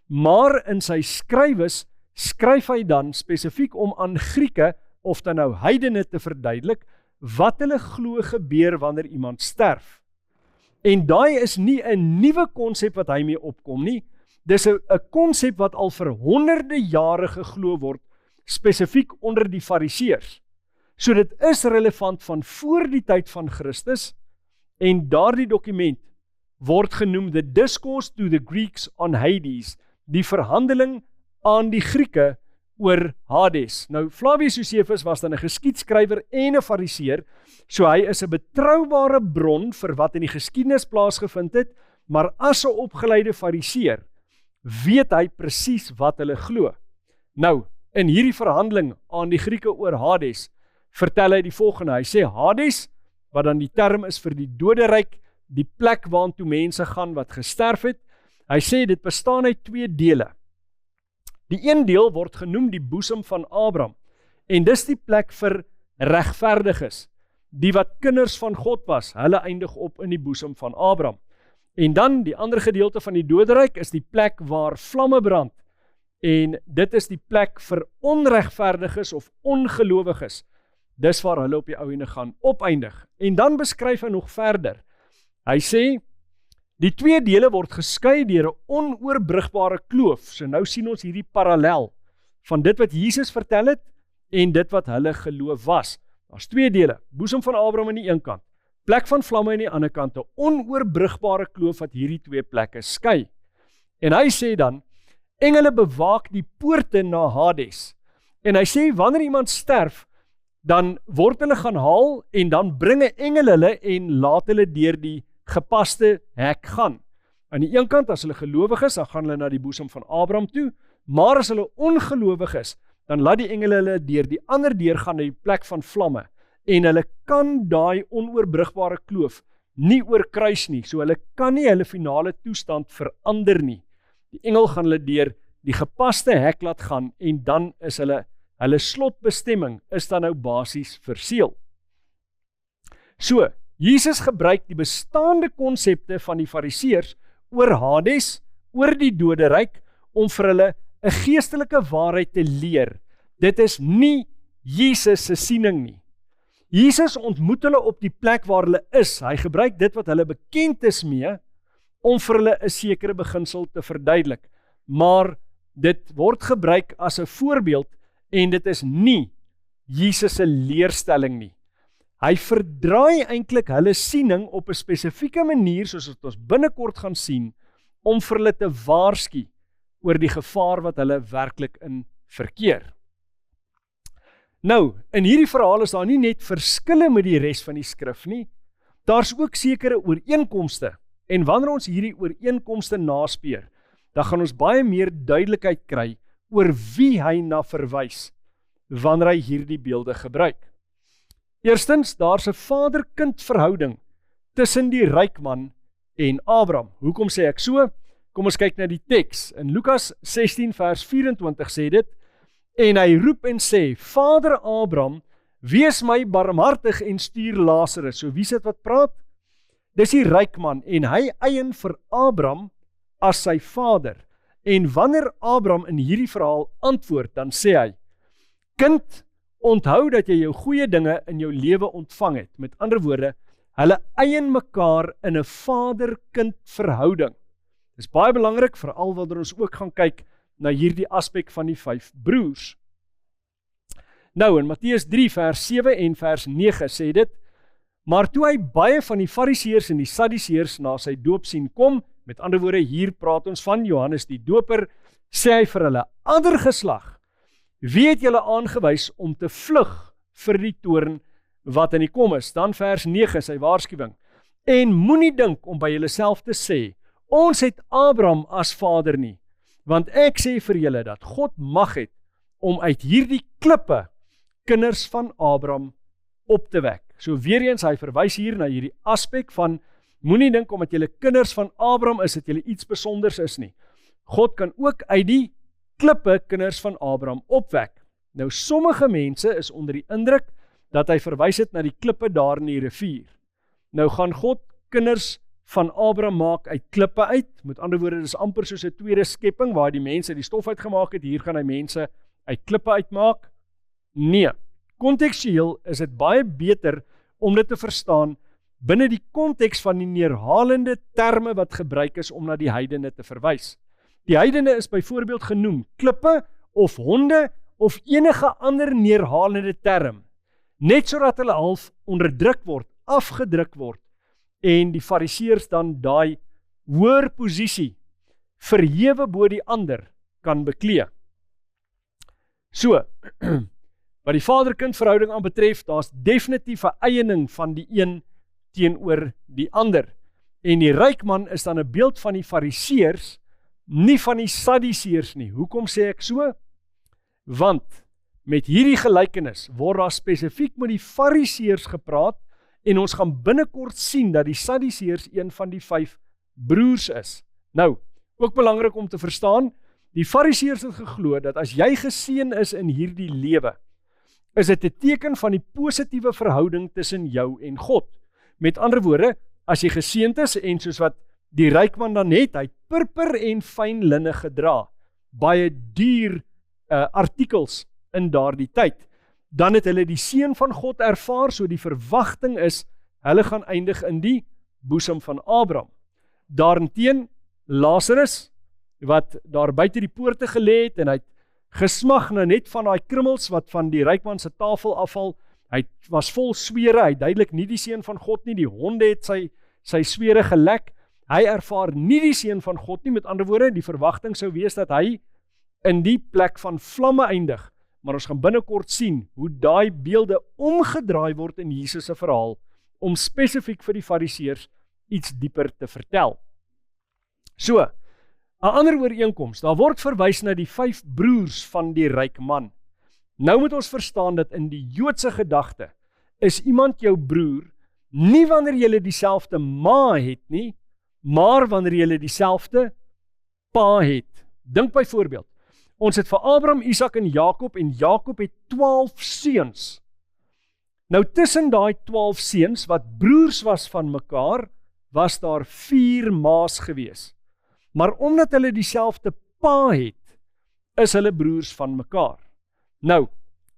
maar in sy skrywes skryf hy dan spesifiek om aan Grieke, of dan nou heidene, te verduidelik wat hulle glo gebeur wanneer iemand sterf. En daai is nie 'n nuwe konsep wat hy mee opkom nie. Dis 'n konsep wat al vir honderde jare geglo word, spesifiek onder die Fariseërs. So dit is relevant van voor die tyd van Christus, en daardie dokument word genoem The Discourse to the Greeks on Hades, die verhandeling aan die Grieke oor Hades. Nou, Flavius Josephus was dan 'n geskiedskrywer en 'n Fariseer, so hy is 'n betroubare bron vir wat in die geskiedenis plaasgevind het, maar as 'n opgeleide Fariseer weet hy presies wat hulle glo. Nou, in hierdie verhandeling aan die Grieke oor Hades, vertel hy die volgende. Hy sê Hades, wat dan die term is vir die doderyk, die plek waartoe mense gaan wat gesterf het, Hy sê dit bestaan uit 2 dele. Die een deel word genoem die boesem van Abraham, en dis die plek vir regverdiges, die wat kinders van God was, hulle eindig op in die boesem van Abraham. En dan die ander gedeelte van die doderyk is die plek waar vlamme brand, en dit is die plek vir onregverdiges of ongelowiges. Dis waar hulle op die ou ende gaan opeindig. En dan beskryf hy nog verder. Hy sê, die 2 dele word geskei deur 'n onoorbrigbare kloof. So nou sien ons hierdie parallel van dit wat Jesus vertel het en dit wat hulle geloof was. Daar's 2 dele, boesem van Abraham aan die een kant, plek van vlamme aan die ander kant, 'n onoorbrigbare kloof wat hierdie 2 plekke skei. En hy sê dan, engele bewaak die poorte na Hades. En hy sê, wanneer iemand sterf, dan word hulle gaan haal en dan bring 'n engel hulle en laat hulle deur die gepaste hek gaan. Aan die een kant, as hulle gelowig is, dan gaan hulle na die boesem van Abraham toe, maar as hulle ongelowig is, dan laat die engele hulle deur die ander deur gaan na die plek van vlamme, en hulle kan daai onoorbrigbare kloof nie oorkruis nie, so hulle kan nie hulle finale toestand verander nie. Die engel gaan hulle deur die gepaste hek laat gaan, en dan is hulle slotbestemming is dan nou basies verseël. So, Jesus gebruik die bestaande konsepte van die Fariseërs oor Hades, oor die doderyk, om vir hulle 'n geestelike waarheid te leer. Dit is nie Jesus se siening nie. Jesus ontmoet hulle op die plek waar hulle is. Hy gebruik dit wat hulle bekend is mee, om vir hulle 'n sekere beginsel te verduidelik. Maar dit word gebruik as 'n voorbeeld, en dit is nie Jesus se leerstelling nie. Hy verdraai eintlik hulle siening op 'n spesifieke manier, soos wat ons binnekort gaan sien, om vir hulle te waarsku oor die gevaar wat hulle werklik in verkeer. Nou, in hierdie verhaal is daar nie net verskille met die res van die skrif nie, daar's ook sekere ooreenkomste, en wanneer ons hierdie ooreenkomste naspeur, dan gaan ons baie meer duidelikheid kry oor wie hy na verwys, wanneer hy hierdie beelde gebruik. Eerstens, daar's 'n vader-kind verhouding tussen die ryk man en Abraham. Hoekom sê ek so? Kom ons kyk na die teks. In Lukas 16 vers 24 sê dit, en hy roep en sê, Vader Abraham, wees my barmhartig en stuur Lazarus. So wie is dit wat praat? Dis die ryk man, en hy eien vir Abraham as sy vader. En wanneer Abraham in hierdie verhaal antwoord, dan sê hy, kind, onthou dat jy jou goeie dinge in jou lewe ontvang het. Met ander woorde, hulle eien mekaar in 'n vader-kind verhouding. Dis baie belangrik, veral wanneer ons ook gaan kyk na hierdie aspek van die 5 broers. Nou, in Matteus 3 vers 7 en vers 9 sê dit, maar toe hy baie van die Fariseërs en die Sadduseërs na sy doop sien kom, met ander woorde, hier praat ons van Johannes die Doper, sê hy vir hulle, ander geslag, wie het julle aangewys om te vlug vir die toorn wat in die kom is? Dan vers 9, sy waarskuwing, en moenie dink om by julleself te sê, ons het Abraham as vader nie, want ek sê vir julle dat God mag het om uit hierdie klippe kinders van Abraham op te wek. So weer eens, hy verwys hier na hierdie aspek van, moenie dink omdat julle kinders van Abraham is, dat julle iets besonders is nie. God kan ook uit die klippe kinders van Abraham opwek. Nou sommige mense is onder die indruk dat hy verwys het na die klippe daar in die rivier. Nou gaan God kinders van Abraham maak uit klippe uit, met ander woorde, dis amper soos 'n tweede skepping, waar die mense die stof uitgemaak het, hier gaan hy mense uit klippe uitmaak. Nee, kontekstueel is dit baie beter om dit te verstaan binne die konteks van die neerhalende terme wat gebruik is om na die heidene te verwys. Die heidene is byvoorbeeld genoem klippe of honde of enige ander neerhalende term, net sodat hulle half onderdruk word, afgedruk word, en die Fariseërs dan daai hoër posisie verhewe bo die ander kan beklee. So, wat die vader-kind verhouding aan betref, daar's definitief 'n eiening van die een teenoor die ander. En die ryk man is dan 'n beeld van die Fariseërs, nie van die Sadduseërs nie. Hoekom sê ek so? Want met hierdie gelykenis word daar spesifiek met die Fariseërs gepraat, en ons gaan binnekort sien dat die Sadduseërs een van die 5 broers is. Nou, Ook belangrik om te verstaan, die Fariseërs het geglo dat as jy geseën is in hierdie lewe, is dit 'n teken van die positiewe verhouding tussen jou en God. Met ander woorde, as jy geseënd is en soos wat die ryk man dan het, hy het purper en fyn linne gedra, baie duur artikels in daardie tyd, dan het hulle die seën van God ervaar, so die verwagting is, hulle gaan eindig in die boesem van Abraham. Daarenteen, Lazarus, wat daar buite die poorte gelê het, en hy het gesmag na net van daai krummels wat van die rykman se tafel afval, hy was vol swere, hy duidelik nie die seën van God nie, die honde het sy swere gelek, hy ervaar nie die seën van God nie, met ander woorde, die verwagting sou wees dat hy in die plek van vlamme eindig, maar ons gaan binnekort sien hoe daai beelde omgedraai word in Jesus se verhaal, om spesifiek vir die Fariseërs iets dieper te vertel. So, 'n ander ooreenkoms, daar word verwys na die 5 broers van die ryk man. Nou moet ons verstaan dat in die Joodse gedagte, is iemand jou broer, nie wanneer jy dieselfde ma het nie, maar wanneer jy dieselfde pa het. Dink byvoorbeeld, ons het vir Abraham, Isak en Jakob het 12 seuns. Nou tussen daai 12 seuns, wat broers was van mekaar, was daar 4 ma's gewees. Maar omdat hulle dieselfde pa het, is hulle broers van mekaar. Nou,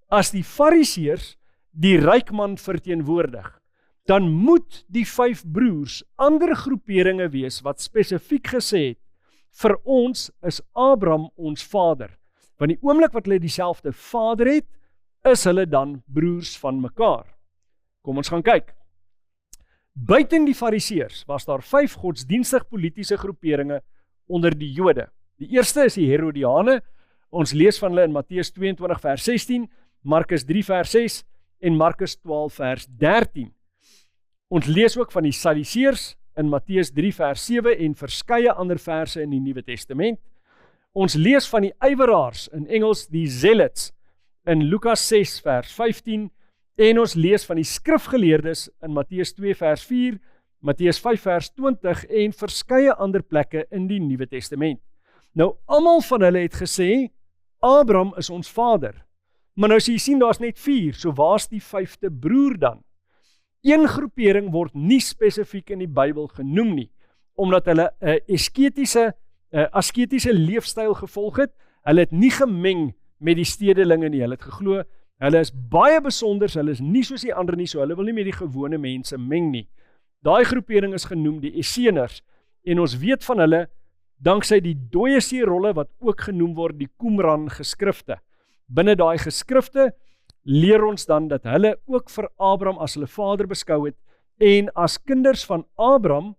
as die Fariseërs die ryk man verteenwoordig, dan moet die 5 broers ander groeperinge wees wat spesifiek gesê het, vir ons is Abraham ons vader. Want die oomblik wat hulle dieselfde vader het, is hulle dan broers van mekaar. Kom ons gaan kyk. Buiten die Fariseërs was daar 5 godsdienstig politiese groeperinge onder die Jode. Die eerste is die Herodiane. Ons lees van hulle in Matteus 22 vers 16, Markus 3 vers 6 en Markus 12 vers 13. Ons lees ook van die Sadduseërs in Matteus 3 vers 7 en verskeie ander verse in die Nuwe Testament. Ons lees van die ywerraars, in Engels die zealots, in Lukas 6 vers 15, en ons lees van die skrifgeleerdes in Matteus 2 vers 4, Matteus 5 vers 20 en verskeie ander plekke in die Nuwe Testament. Nou, almal van hulle het gesê, Abraham is ons vader. Maar nou sê jy sien, daar's net 4, so waar's die 5de broer dan? Een groepering word nie spesifiek in die Bybel genoem nie, omdat hulle 'n asketiese leefstyl gevolg het. Hulle het nie gemeng met die stedelinge nie. Hulle het geglo, hulle is baie besonders, hulle is nie soos die ander nie, so hulle wil nie met die gewone mense meng nie. Daai groepering is genoem die Esseners, en ons weet van hulle, danksy die Dooiesee-rolle wat ook genoem word die Qumran geskrifte. Binne daai geskrifte leer ons dan dat hulle ook vir Abraham as hulle vader beskou het, en as kinders van Abraham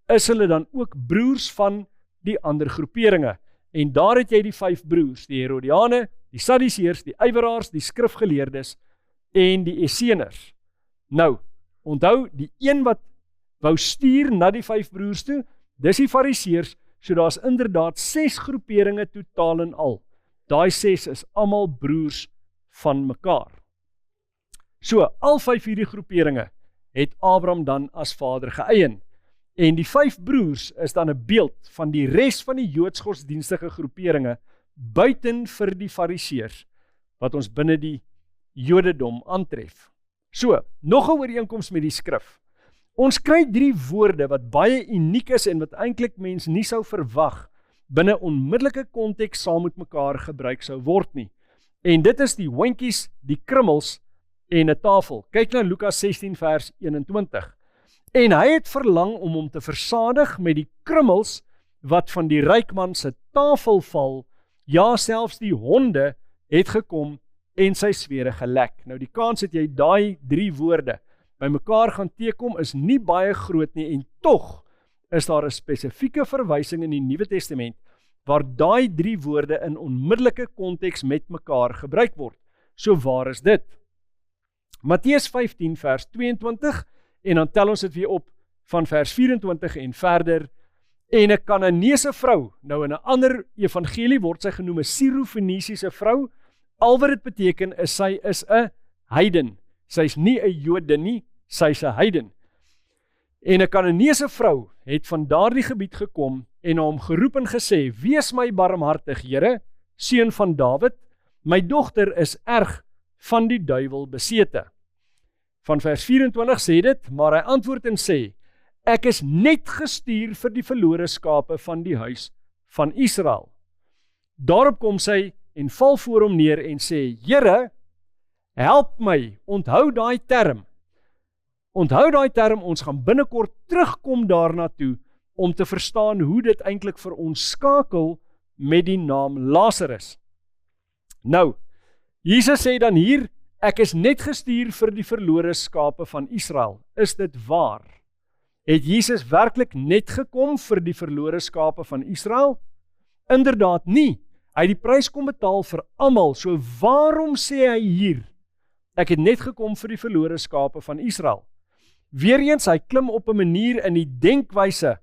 is hulle dan ook broers van die ander groeperinge. En daar het jy die 5 broers, die Herodiane, die Sadduseërs, die ywerraars, die skrifgeleerdes en die Esseners. Nou, onthou, die een wat wou stuur na die 5 broers toe, dis die Fariseërs, so daar's inderdaad 6 groeperinge totaal en al. Daai 6 is almal broers van mekaar. So, al 5 hierdie groeperinge het Abraham dan as vader geëien. En die 5 broers is dan 'n beeld van die res van die Joods godsdienstige groeperinge buiten vir die Fariseërs, wat ons binne die Jodendom aantref. So, nog 'n ooreenkoms met die skrif. Ons kry 3 woorde wat baie uniek is en wat eintlik mens nie sou verwag binne onmiddellike konteks saam met mekaar gebruik sou word nie. En dit is die hondjies, die krummels en 'n tafel. Kyk na Lukas 16 vers 21. En hy het verlang om hom te versadig met die krummels wat van die ryk man se tafel val, ja, selfs die honde het gekom en sy swere gelek. Nou die kans dat jy daai 3 woorde by mekaar gaan teekom is nie baie groot nie, en tog is daar 'n spesifieke verwysing in die Nuwe Testament waar daai 3 woorde in onmiddellike konteks met mekaar gebruik word. So waar is dit? Matteus 15 vers 22 en dan tel ons dit weer op van vers 24 en verder. En 'n Kananeese vrou, nou in 'n ander evangelie word sy genoem 'n Sirofenisiese vrou. Al wat dit beteken is sy is 'n heiden. Sy's nie 'n Jodin nie, sy's 'n heiden. En 'n Kananeese vrou het van daardie gebied gekom en hom geroep en gesê, wees my barmhartig, Here, seun van Dawid, my dogter is erg van die duiwel besete. Van vers 24 sê dit, maar hy antwoord en sê, ek is net gestuur vir die verlore skape van die huis van Israel. Daarop kom sy en val voor hom neer en sê, Here, help my, onthou daai term, ons gaan binnekort terugkom daarna toe, om te verstaan hoe dit eintlik vir ons skakel met die naam Lazarus. Nou, Jesus sê dan hier, ek is net gestuur vir die verlore skape van Israel. Is dit waar? Het Jesus werklik net gekom vir die verlore skape van Israel? Inderdaad nie. Hy het die prys kom betaal vir almal. So waarom sê hy hier, ek het net gekom vir die verlore skape van Israel? Weereens, hy klim op 'n manier in die denkwyse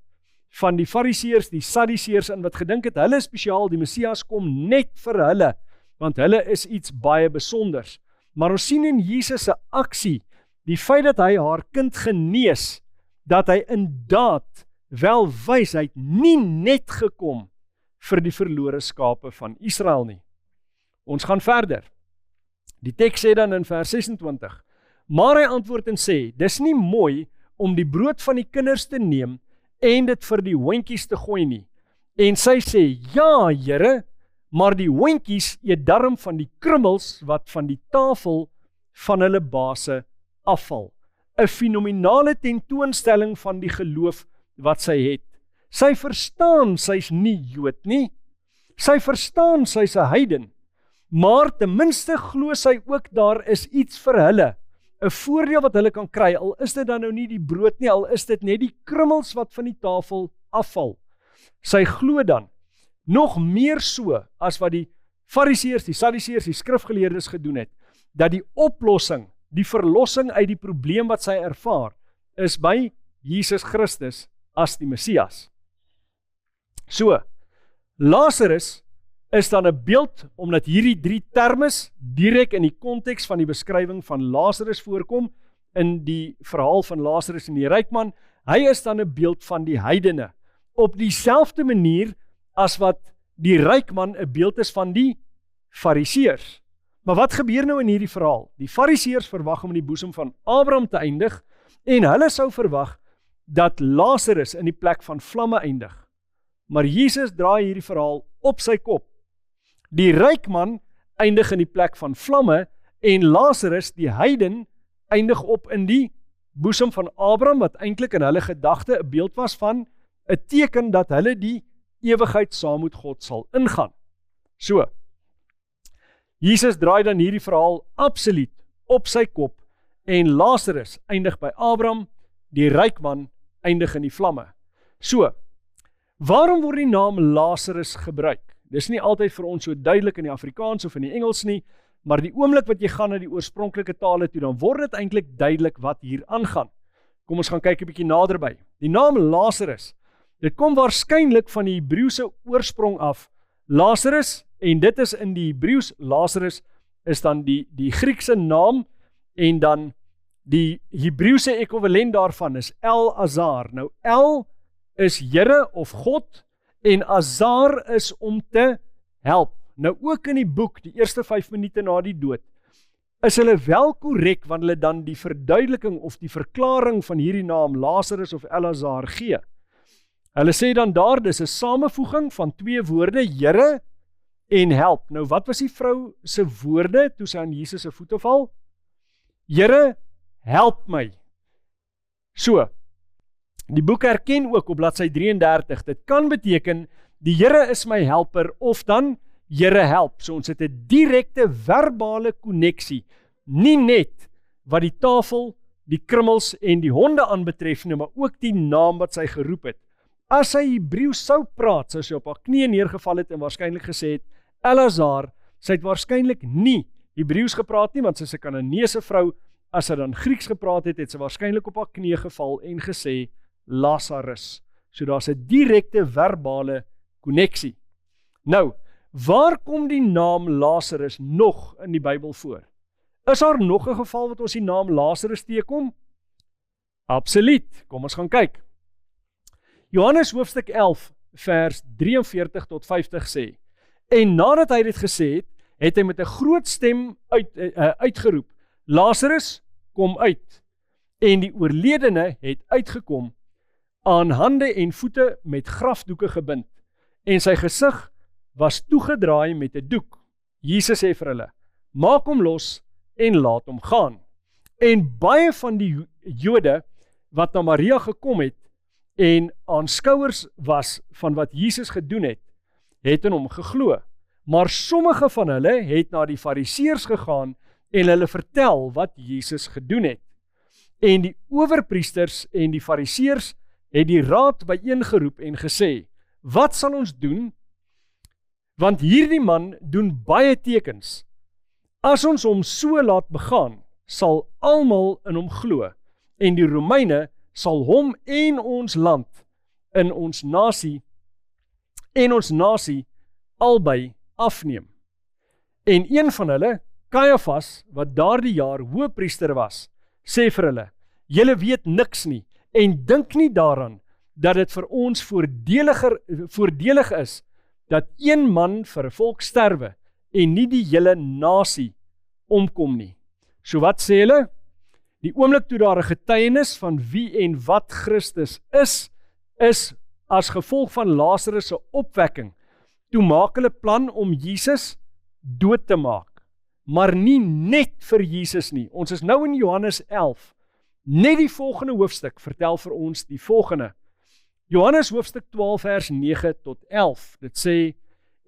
van die Fariseërs, die Sadduseërs, in wat gedink het, hulle spesiaal, die Messias kom net vir hulle, want hulle is iets baie besonders. Maar ons sien in Jesus se aksie, die feit dat hy haar kind genees, dat hy inderdaad wel wys, hy het nie net gekom vir die verlore skape van Israel nie. Ons gaan verder. Die teks sê dan in vers 26, maar hy antwoord en sê, dis nie mooi om die brood van die kinders te neem en dit vir die hondjies te gooi nie. En sy sê, ja, Here, maar die hondjies eet darm van die krummels wat van die tafel van hulle baase afval. 'n Fenominale tentoonstelling van die geloof wat sy het. Sy verstaan sy's nie Jood nie. Sy verstaan sy's 'n heiden. Maar ten minste glo sy ook daar is iets vir hulle. 'n Voordeel wat hulle kan kry, al is dit dan nou nie die brood nie, al is dit net die krummels wat van die tafel afval. Sy glo dan, nog meer so as wat die Fariseërs, die Sadduseërs, die skrifgeleerdes gedoen het, dat die oplossing, die verlossing uit die probleem wat sy ervaar, is by Jesus Christus as die Messias. So, Lazarus is dan 'n beeld, omdat hierdie drie termes direk in die konteks van die beskrywing van Lazarus voorkom, in die verhaal van Lazarus en die ryk man, hy is dan 'n beeld van die heidene, op dieselfde manier as wat die ryk man 'n beeld is van die Fariseërs. Maar wat gebeur nou in hierdie verhaal? Die Fariseërs verwag om in die boesem van Abraham te eindig, en hulle sou verwag dat Lazarus in die plek van vlamme eindig. Maar Jesus draai hierdie verhaal op sy kop. Die ryk man eindig in die plek van vlamme, en Lazarus, die heiden, eindig op in die boesem van Abraham, wat eintlik in hulle gedagte 'n beeld was van 'n teken dat hulle die ewigheid saam met God sal ingaan. So, Jesus draai dan hierdie verhaal absoluut op sy kop, en Lazarus eindig by Abraham, die ryk man eindig in die vlamme. So, waarom word die naam Lazarus gebruik? Dis nie altyd vir ons so duidelik in die Afrikaans of in die Engels nie, maar die oomblik wat jy gaan na die oorspronklike tale toe, dan word dit eintlik duidelik wat hier aangaan. Kom ons gaan kyk 'n bietjie naderby. Die naam Lazarus, dit kom waarskynlik van die Hebreëse oorsprong af. Lazarus, en dit is in die Hebreëus, Lazarus is dan die Griekse naam, en dan die Hebreëse ekwivalent daarvan is El-Azar. Nou El is Here of God, en Azar is om te help. Nou ook in die boek, die eerste 5 minute na die dood, is hulle wel korrek, want hulle dan die verduideliking of die verklaring van hierdie naam Lazarus of El-Azar gee. Hulle sê dan daar, dis 'n samevoeging van 2 woorde, Here en help. Nou wat was die vrou se woorde toe sy aan Jesus se voete val? Here, help my. So, die boek erken ook op bladsy 33, dit kan beteken, die Here is my helper, of dan, Here help. So ons het 'n direkte verbale koneksie, nie net wat die tafel, die krummels en die honde aanbetref nie, maar ook die naam wat sy geroep het. As sy Hebreëus sou praat, sou sy op haar knieë neergeval het en waarskynlik gesê het, El-Azar, sy het waarskynlik nie Hebreëus gepraat nie, want sy is 'n Kananeese vrou. As sy dan Grieks gepraat het, het sy waarskynlik op haar knieë geval en gesê, Lazarus. So daar's 'n direkte verbale koneksie. Nou, waar kom die naam Lazarus nog in die Bybel voor? Is daar nog 'n geval wat ons die naam Lazarus teekom? Absoluut. Kom ons gaan kyk. Johannes hoofstuk 11 vers 43 tot 50 sê: En nadat hy dit gesê het, het hy met 'n groot stem uitgeroep: Lazarus, kom uit. En die oorledene het uitgekom, aan hande en voete met grafdoeke gebind, en sy gesig was toegedraai met 'n doek. Jesus sê vir hulle: Maak hom los en laat hom gaan. En baie van die Jode wat na Maria gekom het en aanskouers was van wat Jesus gedoen het, het in hom geglo. Maar sommige van hulle het na die Fariseërs gegaan en hulle vertel wat Jesus gedoen het. En die owerpriesters en die Fariseërs het die raad byeengeroep en gesê: Wat sal ons doen? Want hierdie man doen baie tekens. As ons hom so laat begaan, sal almal in hom glo, en die Romeine sal hom en ons land in ons nasie albei afneem. En een van hulle, Kajafas, wat daardie jaar hoëpriester was, sê vir hulle: Julle weet niks nie, en dink nie daaraan dat dit vir ons voordelig is dat een man vir 'n volk sterwe en nie die hele nasie omkom nie. So wat sê hulle? Die oomblik toe daar 'n getuienis van wie en wat Christus is as gevolg van Lazarus se opwekking. Toe maak hulle plan om Jesus dood te maak, maar nie net vir Jesus nie. Ons is nou in Johannes 11. Net die volgende hoofstuk vertel vir ons die volgende. Johannes hoofstuk 12 vers 9 tot 11. Dit sê: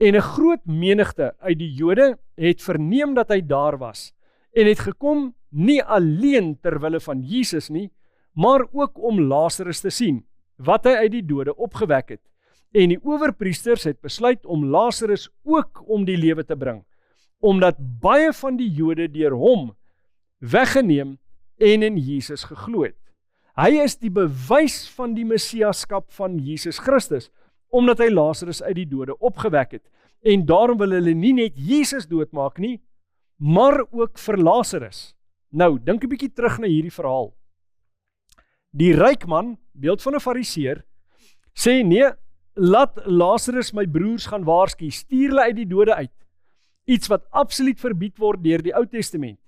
En 'n groot menigte uit die Jode het verneem dat hy daar was, en het gekom nie alleen ter wille van Jesus nie, maar ook om Lazarus te sien, wat hy uit die dode opgewek het. En die owerpriesters het besluit om Lazarus ook om die lewe te bring, omdat baie van die Jode deur hom weggeneem en in Jesus geglo het. Hy is die bewys van die Messiaskap van Jesus Christus, omdat hy Lazarus uit die dode opgewek het. En daarom wil hulle nie net Jesus doodmaak nie, maar ook vir Lazarus. Nou, dink 'n bietjie terug na hierdie verhaal. Die ryk man, beeld van 'n Fariseer, sê: Nee, laat Lazarus my broers gaan waarsku, stuur hulle uit die dode uit. Iets wat absoluut verbied word deur die Ou Testament.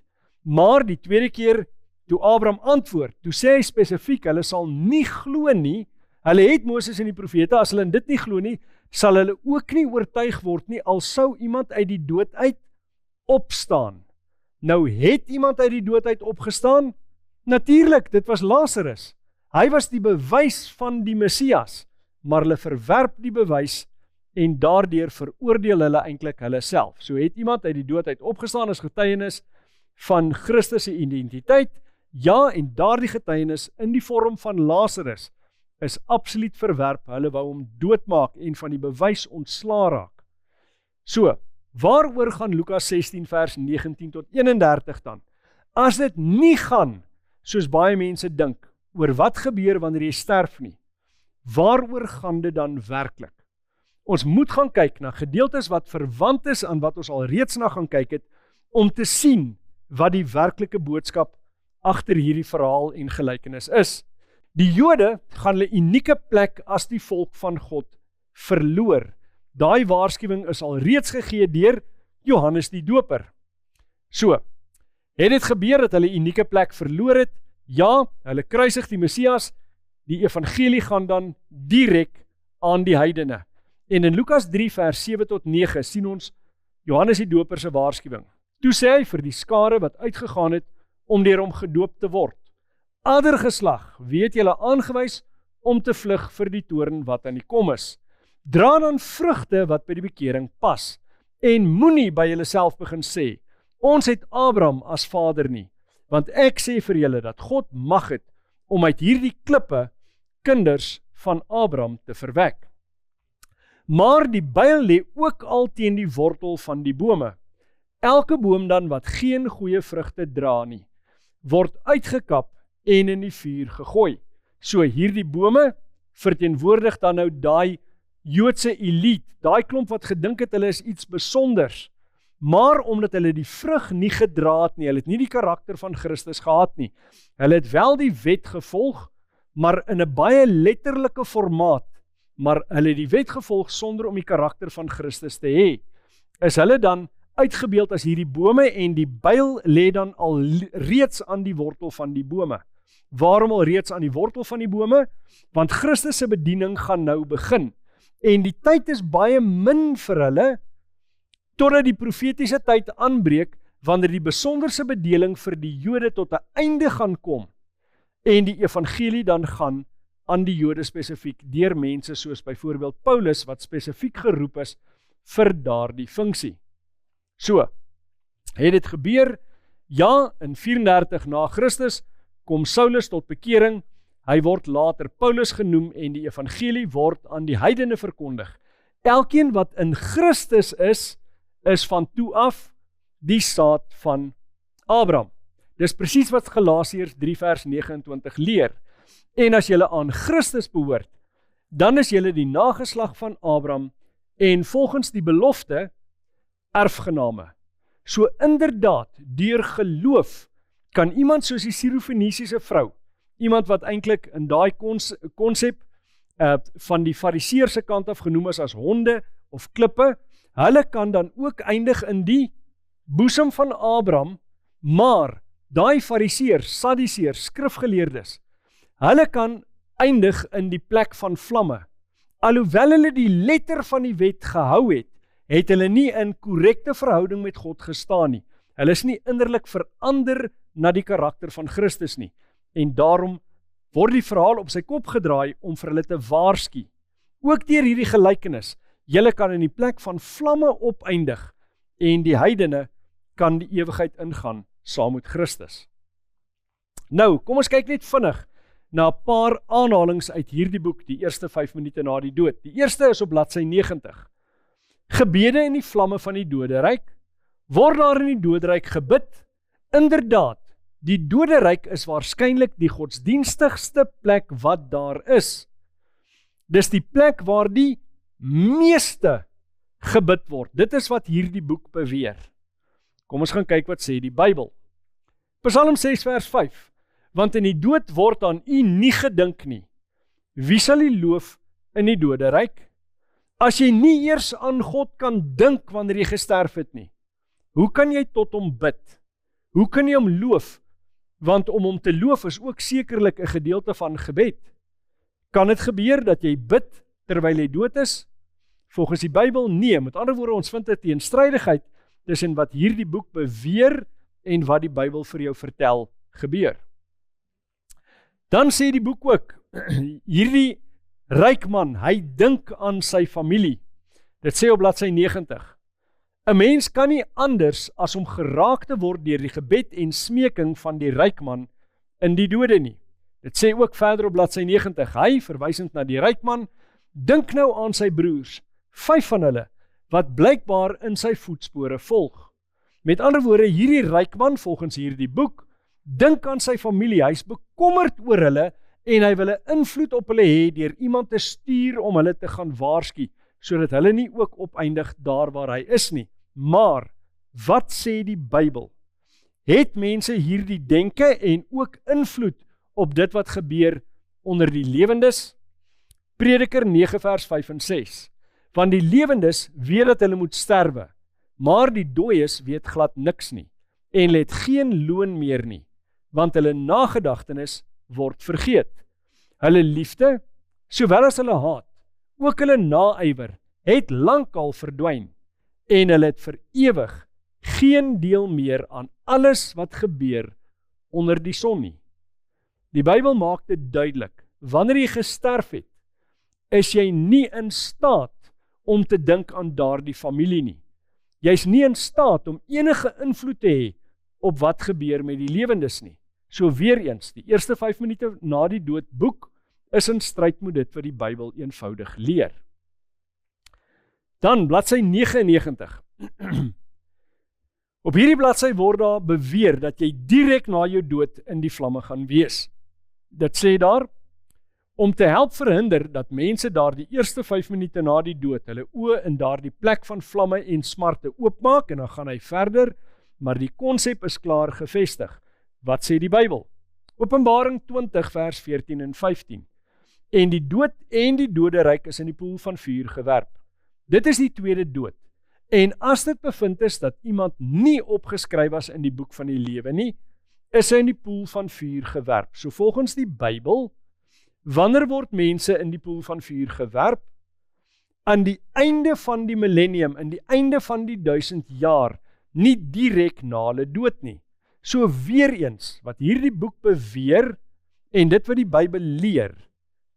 Maar die tweede keer toe Abraham antwoord, toe sê hy spesifiek, hulle sal nie glo nie. Hulle het Moses en die profete, as hulle in dit nie glo nie, sal hulle ook nie oortuig word nie, al sou iemand uit die dood uit opstaan. Nou, het iemand uit die dood uit opgestaan? Natuurlik, dit was Lazarus. Hy was die bewys van die Messias, maar hulle verwerp die bewys en daardeur veroordeel hulle eintlik hulle self. So het iemand uit die dood uit opgestaan as getuienis van Christus se identiteit. Ja, en daardie getuienis in die vorm van Lazarus is absoluut verwerp. Hulle wou hom doodmaak en van die bewys ontslaa raak. So, waaroor gaan Lukas 16 vers 19 tot 31 dan? As dit nie gaan, soos baie mense dink, oor wat gebeur wanneer jy sterf nie, waaroor gaan dit dan werklik? Ons moet gaan kyk na gedeeltes wat verwant is aan wat ons al reeds na gaan kyk het, om te sien wat die werklike boodskap agter hierdie verhaal en gelykenis is. Die Jode gaan hulle unieke plek as die volk van God verloor. Daai waarskuwing is al reeds gegee deur Johannes die Doper. So, het dit gebeur dat hulle unieke plek verloor het? Ja, hulle kruisig die Messias, die evangelie gaan dan direk aan die heidene. En in Lukas 3 vers 7 tot 9 sien ons Johannes die Doper se waarskuwing. Toe sê hy vir die skare wat uitgegaan het om deur hom gedoop te word: Ander geslag, weet julle aangewys om te vlug vir die toorn wat aan die kom is. Dra dan vrugte wat by die bekering pas, en moenie by julleself begin sê: Ons het Abraham as vader nie, want ek sê vir julle dat God mag het om uit hierdie klippe kinders van Abraham te verwek. Maar die byl lê ook al teen die wortel van die bome. Elke boom dan wat geen goeie vrugte dra nie, word uitgekap en in die vuur gegooi. So hierdie bome verteenwoordig dan nou daai Joodse elite, daai klomp wat gedink het hulle is iets besonders. maar omdat hulle die vrug nie gedra het nie, hulle het nie die karakter van Christus gehad nie. Hulle het wel die wet gevolg, maar in 'n baie letterlike formaat, maar hulle het die wet gevolg sonder om die karakter van Christus te hê. Is hulle dan uitgebeeld as hierdie bome en die byl lê dan al reeds aan die wortel van die bome. Waarom al reeds aan die wortel van die bome? Want Christus se bediening gaan nou begin. En die tyd is baie min vir hulle, totdat die profetiese tyd aanbreek, wanneer die besonderse bedeling vir die Jode tot 'n einde gaan kom, en die evangelie dan gaan aan die Jode spesifiek, deur mense soos byvoorbeeld Paulus, wat spesifiek geroep is vir daardie funksie. So, het dit gebeur? Ja, in 34 na Christus, kom Saulus tot bekering, hy word later Paulus genoem en die evangelie word aan die heidene verkondig. Elkeen wat in Christus is van toe af die saad van Abraham. Dis presies wat Galasiërs 3 vers 29 leer. En as julle aan Christus behoort, dan is julle die nageslag van Abraham en volgens die belofte erfgename. So inderdaad, deur geloof kan iemand soos die Sirofenisiese vrou, iemand wat eintlik in daai konsep van die fariseërse kant af genoem is as honde of klippe, hulle kan dan ook eindig in die boesem van Abraham, maar daai fariseërs, sadduseërs, skrifgeleerdes, hulle kan eindig in die plek van vlamme. Alhoewel hulle die letter van die wet gehou het, het hulle nie in korrekte verhouding met God gestaan nie. Hulle is nie innerlik verander na die karakter van Christus nie. En daarom word die verhaal op sy kop gedraai om vir hulle te waarsku. Ook deur hierdie gelykenis, julle kan in die plek van vlamme opeindig en die heidene kan die ewigheid ingaan saam met Christus. Nou, kom ons kyk net vinnig na 'n paar aanhalings uit hierdie boek, die eerste 5 minute na die dood. Die eerste is op bladsy 90. Gebede in die vlamme van die doderyk. Word daar in die doderyk gebid? Inderdaad, die doderyk is waarskynlik die godsdienstigste plek wat daar is. Dis die plek waar die meeste gebid word. Dit is wat hierdie boek beweer. Kom ons gaan kyk wat sê die Bybel. Psalm 6 vers 5. Want in die dood word aan u nie gedink nie. Wie sal u loof in die doderyk? As jy nie eers aan God kan dink wanneer jy gesterf het nie, hoe kan jy tot hom bid? Hoe kan jy hom loof? Want om hom te loof is ook sekerlik 'n gedeelte van gebed. Kan dit gebeur dat jy bid terwyl jy dood is? Volgens die Bybel nee. Met ander woorde, ons vind 'n teenstrydigheid tussen wat hierdie boek beweer en wat die Bybel vir jou vertel gebeur. Dan sê die boek ook, hierdie ryk man, hy dink aan sy familie. Dit sê op bladsy 90. 'n Mens kan nie anders as om geraak te word deur die gebed en smeking van die ryk man in die dode nie. Dit sê ook verder op bladsy 90. Hy, verwysend na die ryk man, dink nou aan sy broers, 5 van hulle, wat blykbaar in sy voetspore volg. Met ander woorde, hierdie ryk man, volgens hierdie boek, dink aan sy familie, hy is bekommerd oor hulle en hy wil 'n invloed op hulle hê deur iemand te stuur om hulle te gaan waarsku, sodat hulle nie ook opeindig daar waar hy is nie. Maar, wat sê die Bybel? Het mense hierdie denke en ook invloed op dit wat gebeur onder die lewendes? Prediker 9 vers 5 en 6. Want die lewendes weet dat hulle moet sterwe, maar die dooies weet glad niks nie, en het geen loon meer nie, want hulle nagedagtenis word vergeet. Hulle liefde, sowel as hulle haat, ook hulle naaiwer, het lankal verdwyn, en hulle het vir ewig geen deel meer aan alles wat gebeur onder die son nie. Die Bybel maak dit duidelik, wanneer jy gesterf het, is jy nie in staat om te dink aan daardie familie nie. Jy is nie in staat om enige invloed te hê op wat gebeur met die lewendes nie. So weer eens, die eerste 5 minute na die dood boek is in stryd met dit wat die Bybel eenvoudig leer. Dan bladsy 99. Op hierdie bladsy word daar beweer dat jy direk na jou dood in die vlamme gaan wees. Dit sê daar, om te help verhinder dat mense daardie eerste 5 minute na die dood hulle oë in daardie plek van vlamme en smarte oopmaak, en dan gaan hy verder, maar die konsep is klaar gevestig. Wat sê die Bybel? Openbaring 20 vers 14 en 15. En die dood en die doderyk is in die poel van vuur gewerp. Dit is die tweede dood. En as dit bevind is dat iemand nie opgeskryf was in die boek van die lewe nie, is hy in die poel van vuur gewerp. So volgens die Bybel, wanneer word mense in die poel van vuur gewerp? Aan die einde van die millennium, in die einde van die 1000 jaar, nie direk na hulle dood nie. So weer eens, wat hierdie boek beweer, en dit wat die Bybel leer,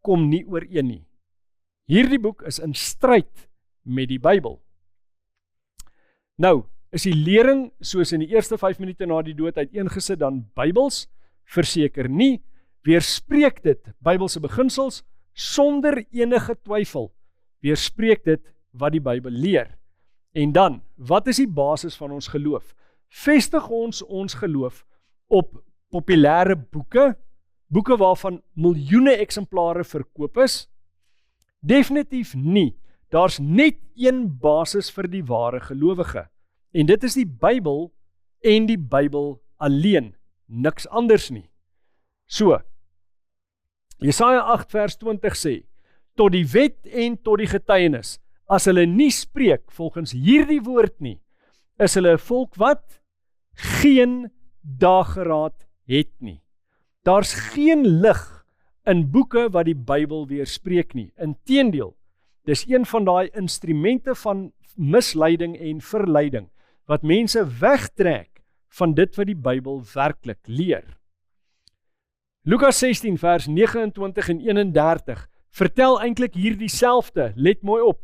kom nie ooreen nie. Hierdie boek is in stryd met die Bybel. Nou, is die lering soos in die eerste 5 minute na die dood uiteengesit dan Bybels? Verseker nie. Weerspreek dit Bybelse beginsels sonder enige twyfel. Weerspreek dit wat die Bybel leer. En dan, wat is die basis van ons geloof? Vestig ons geloof op populêre boeke, boeke waarvan miljoene eksemplare verkoop is? Definitief nie. Daar's net een basis vir die ware gelowige. En dit is die Bybel en die Bybel alleen. Niks anders nie. So, Jesaja 8 vers 20 sê, tot die wet en tot die getuienis, as hulle nie spreek volgens hierdie woord nie, is hulle 'n volk wat geen dageraad het nie. Daar's geen lig in boeke wat die Bybel weerspreek nie. Inteendeel, dis een van daai instrumente van misleiding en verleiding, wat mense wegtrek van dit wat die Bybel werklik leer. Lukas 16 vers 29 en 31 vertel eintlik hier dieselfde, let mooi op.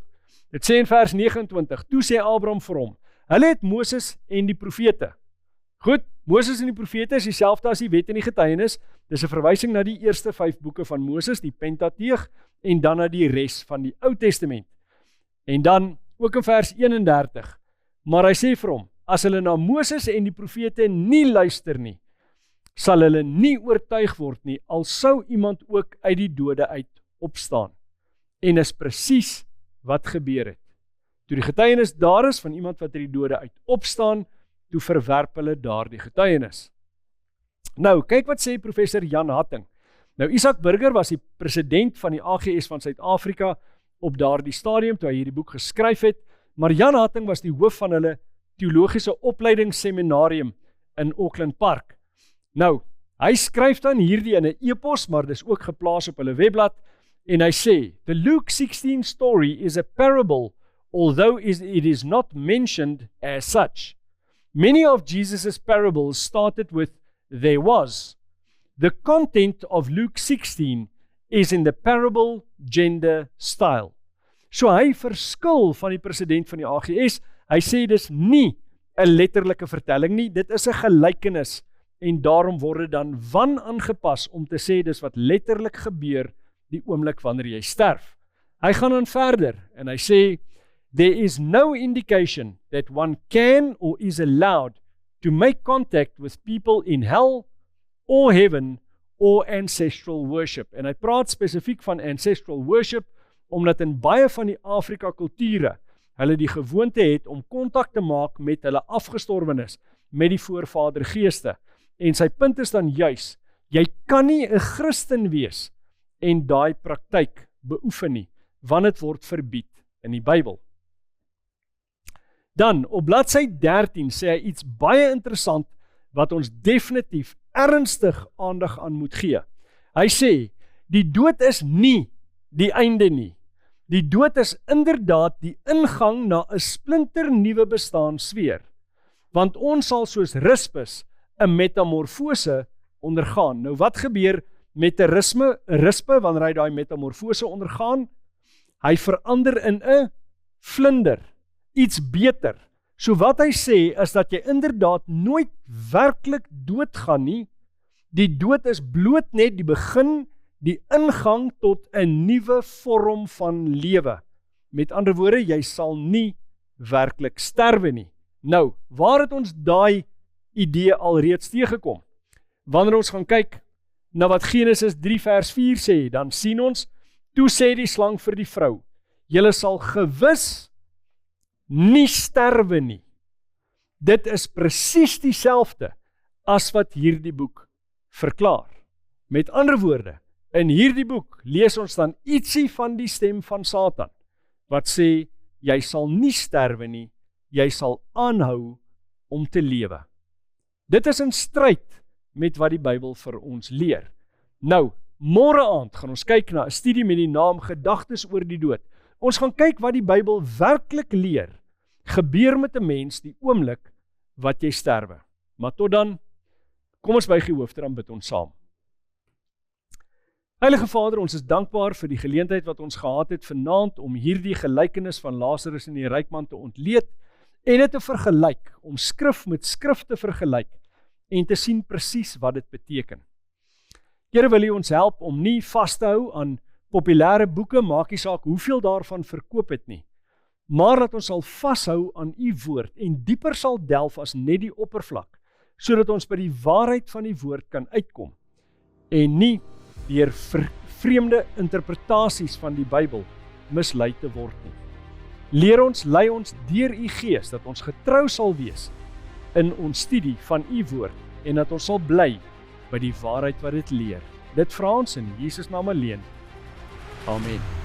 Dit sê in vers 29, toe sê Abraham vir hom, hulle het Moses en die profete. Goed, Moses en die profete is dieselfde as die wet en die getuienis. Dis 'n verwysing na die eerste 5 boeke van Moses, die Pentateeg, en dan na die res van die Ou Testament. En dan ook in vers 31, maar hy sê vir hom, as hulle na Moses en die profete nie luister nie, sal hulle nie oortuig word nie, al sou iemand ook uit die dode uit opstaan. En is presies wat gebeur het. Toe die getuienis daar is van iemand wat uit die dode uit opstaan, toe verwerp hulle daardie getuienis. Nou, kyk wat sê professor Jan Hatting. Nou, Isak Burger was die president van die AGS van Suid-Afrika op daardie stadium, toe hy hierdie boek geskryf het, maar Jan Hatting was die hoof van hulle teologiese opleidingsseminarium in Auckland Park. Nou, hy skryf dan hierdie in 'n e-pos, maar dis ook geplaas op hulle webblad, en hy sê, the Luke 16 story is a parable, although it is not mentioned as such. Many of Jesus' parables started with, there was. The content of Luke 16 is in the parable gender style. So hy verskil van die president van die AGS, hy sê dis nie 'n letterlike vertelling nie, dit is 'n gelykenis, en daarom word dit dan aangepast om te sê dis wat letterlik gebeur die oomblik wanneer jy sterf. Hy gaan dan verder, en hy sê, there is no indication that one can or is allowed to make contact with people in hell or heaven or ancestral worship. En hy praat spesifiek van ancestral worship, omdat in baie van die Afrika kulture hulle die gewoonte het om kontak te maak met hulle afgestorwenes, met die voorvadergeeste. En sy punt is dan juis, jy kan nie 'n Christen wees en daai praktyk beoefen nie, want dit word verbied in die Bybel. Dan, op bladsy 13 sê hy iets baie interessant, wat ons definitief ernstig aandag aan moet gee. Hy sê, die dood is nie die einde nie. Die dood is inderdaad die ingang na 'n splinternuwe bestaansfeer, want ons sal soos Rispus 'n metamorfose ondergaan. Nou wat gebeur met 'n rispe wanneer hy daai metamorfose ondergaan? Hy verander in 'n vlinder, iets beter. So wat hy sê is dat jy inderdaad nooit werklik doodgaan nie. Die dood is bloot net die begin, die ingang tot 'n nuwe vorm van lewe. Met ander woorde, jy sal nie werklik sterwe nie. Nou, waar het ons daai idee alreeds teëgekom? Wanneer ons gaan kyk na wat Genesis 3 vers 4 sê, dan sien ons, toe sê die slang vir die vrou, julle sal gewis nie sterwe nie. Dit is presies dieselfde as wat hierdie boek verklaar. Met ander woorde, in hierdie boek lees ons dan ietsie van die stem van Satan, wat sê, jy sal nie sterwe nie, jy sal aanhou om te lewe. Dit is in stryd met wat die Bybel vir ons leer. Nou, môre aand gaan ons kyk na 'n studie met die naam Gedagtes oor die dood. Ons gaan kyk wat die Bybel werklik leer, gebeur met 'n mens die oomblik wat jy sterwe. Maar tot dan, kom ons buig die hoofde, dan bid ons saam. Heilige Vader, ons is dankbaar vir die geleentheid wat ons gehad het vanaand om hierdie gelykenis van Lazarus en die ryk man te ontleed en dit te vergelyk, om skrif met skrif te vergelyk en te sien presies wat dit beteken. Here, wil U ons help om nie vas te hou aan populêre boeke, maak nie saak hoeveel daarvan verkoop het nie, maar dat ons sal vashou aan U woord en dieper sal delf as net die oppervlak, sodat ons by die waarheid van die woord kan uitkom en nie deur vreemde interpretasies van die Bybel mislei te word nie. Leer ons, lei ons deur U Gees, dat ons getrou sal wees in ons studie van U woord en dat ons sal bly by die waarheid wat dit leer. Dit vra ons in Jesus naam alleen. Amen.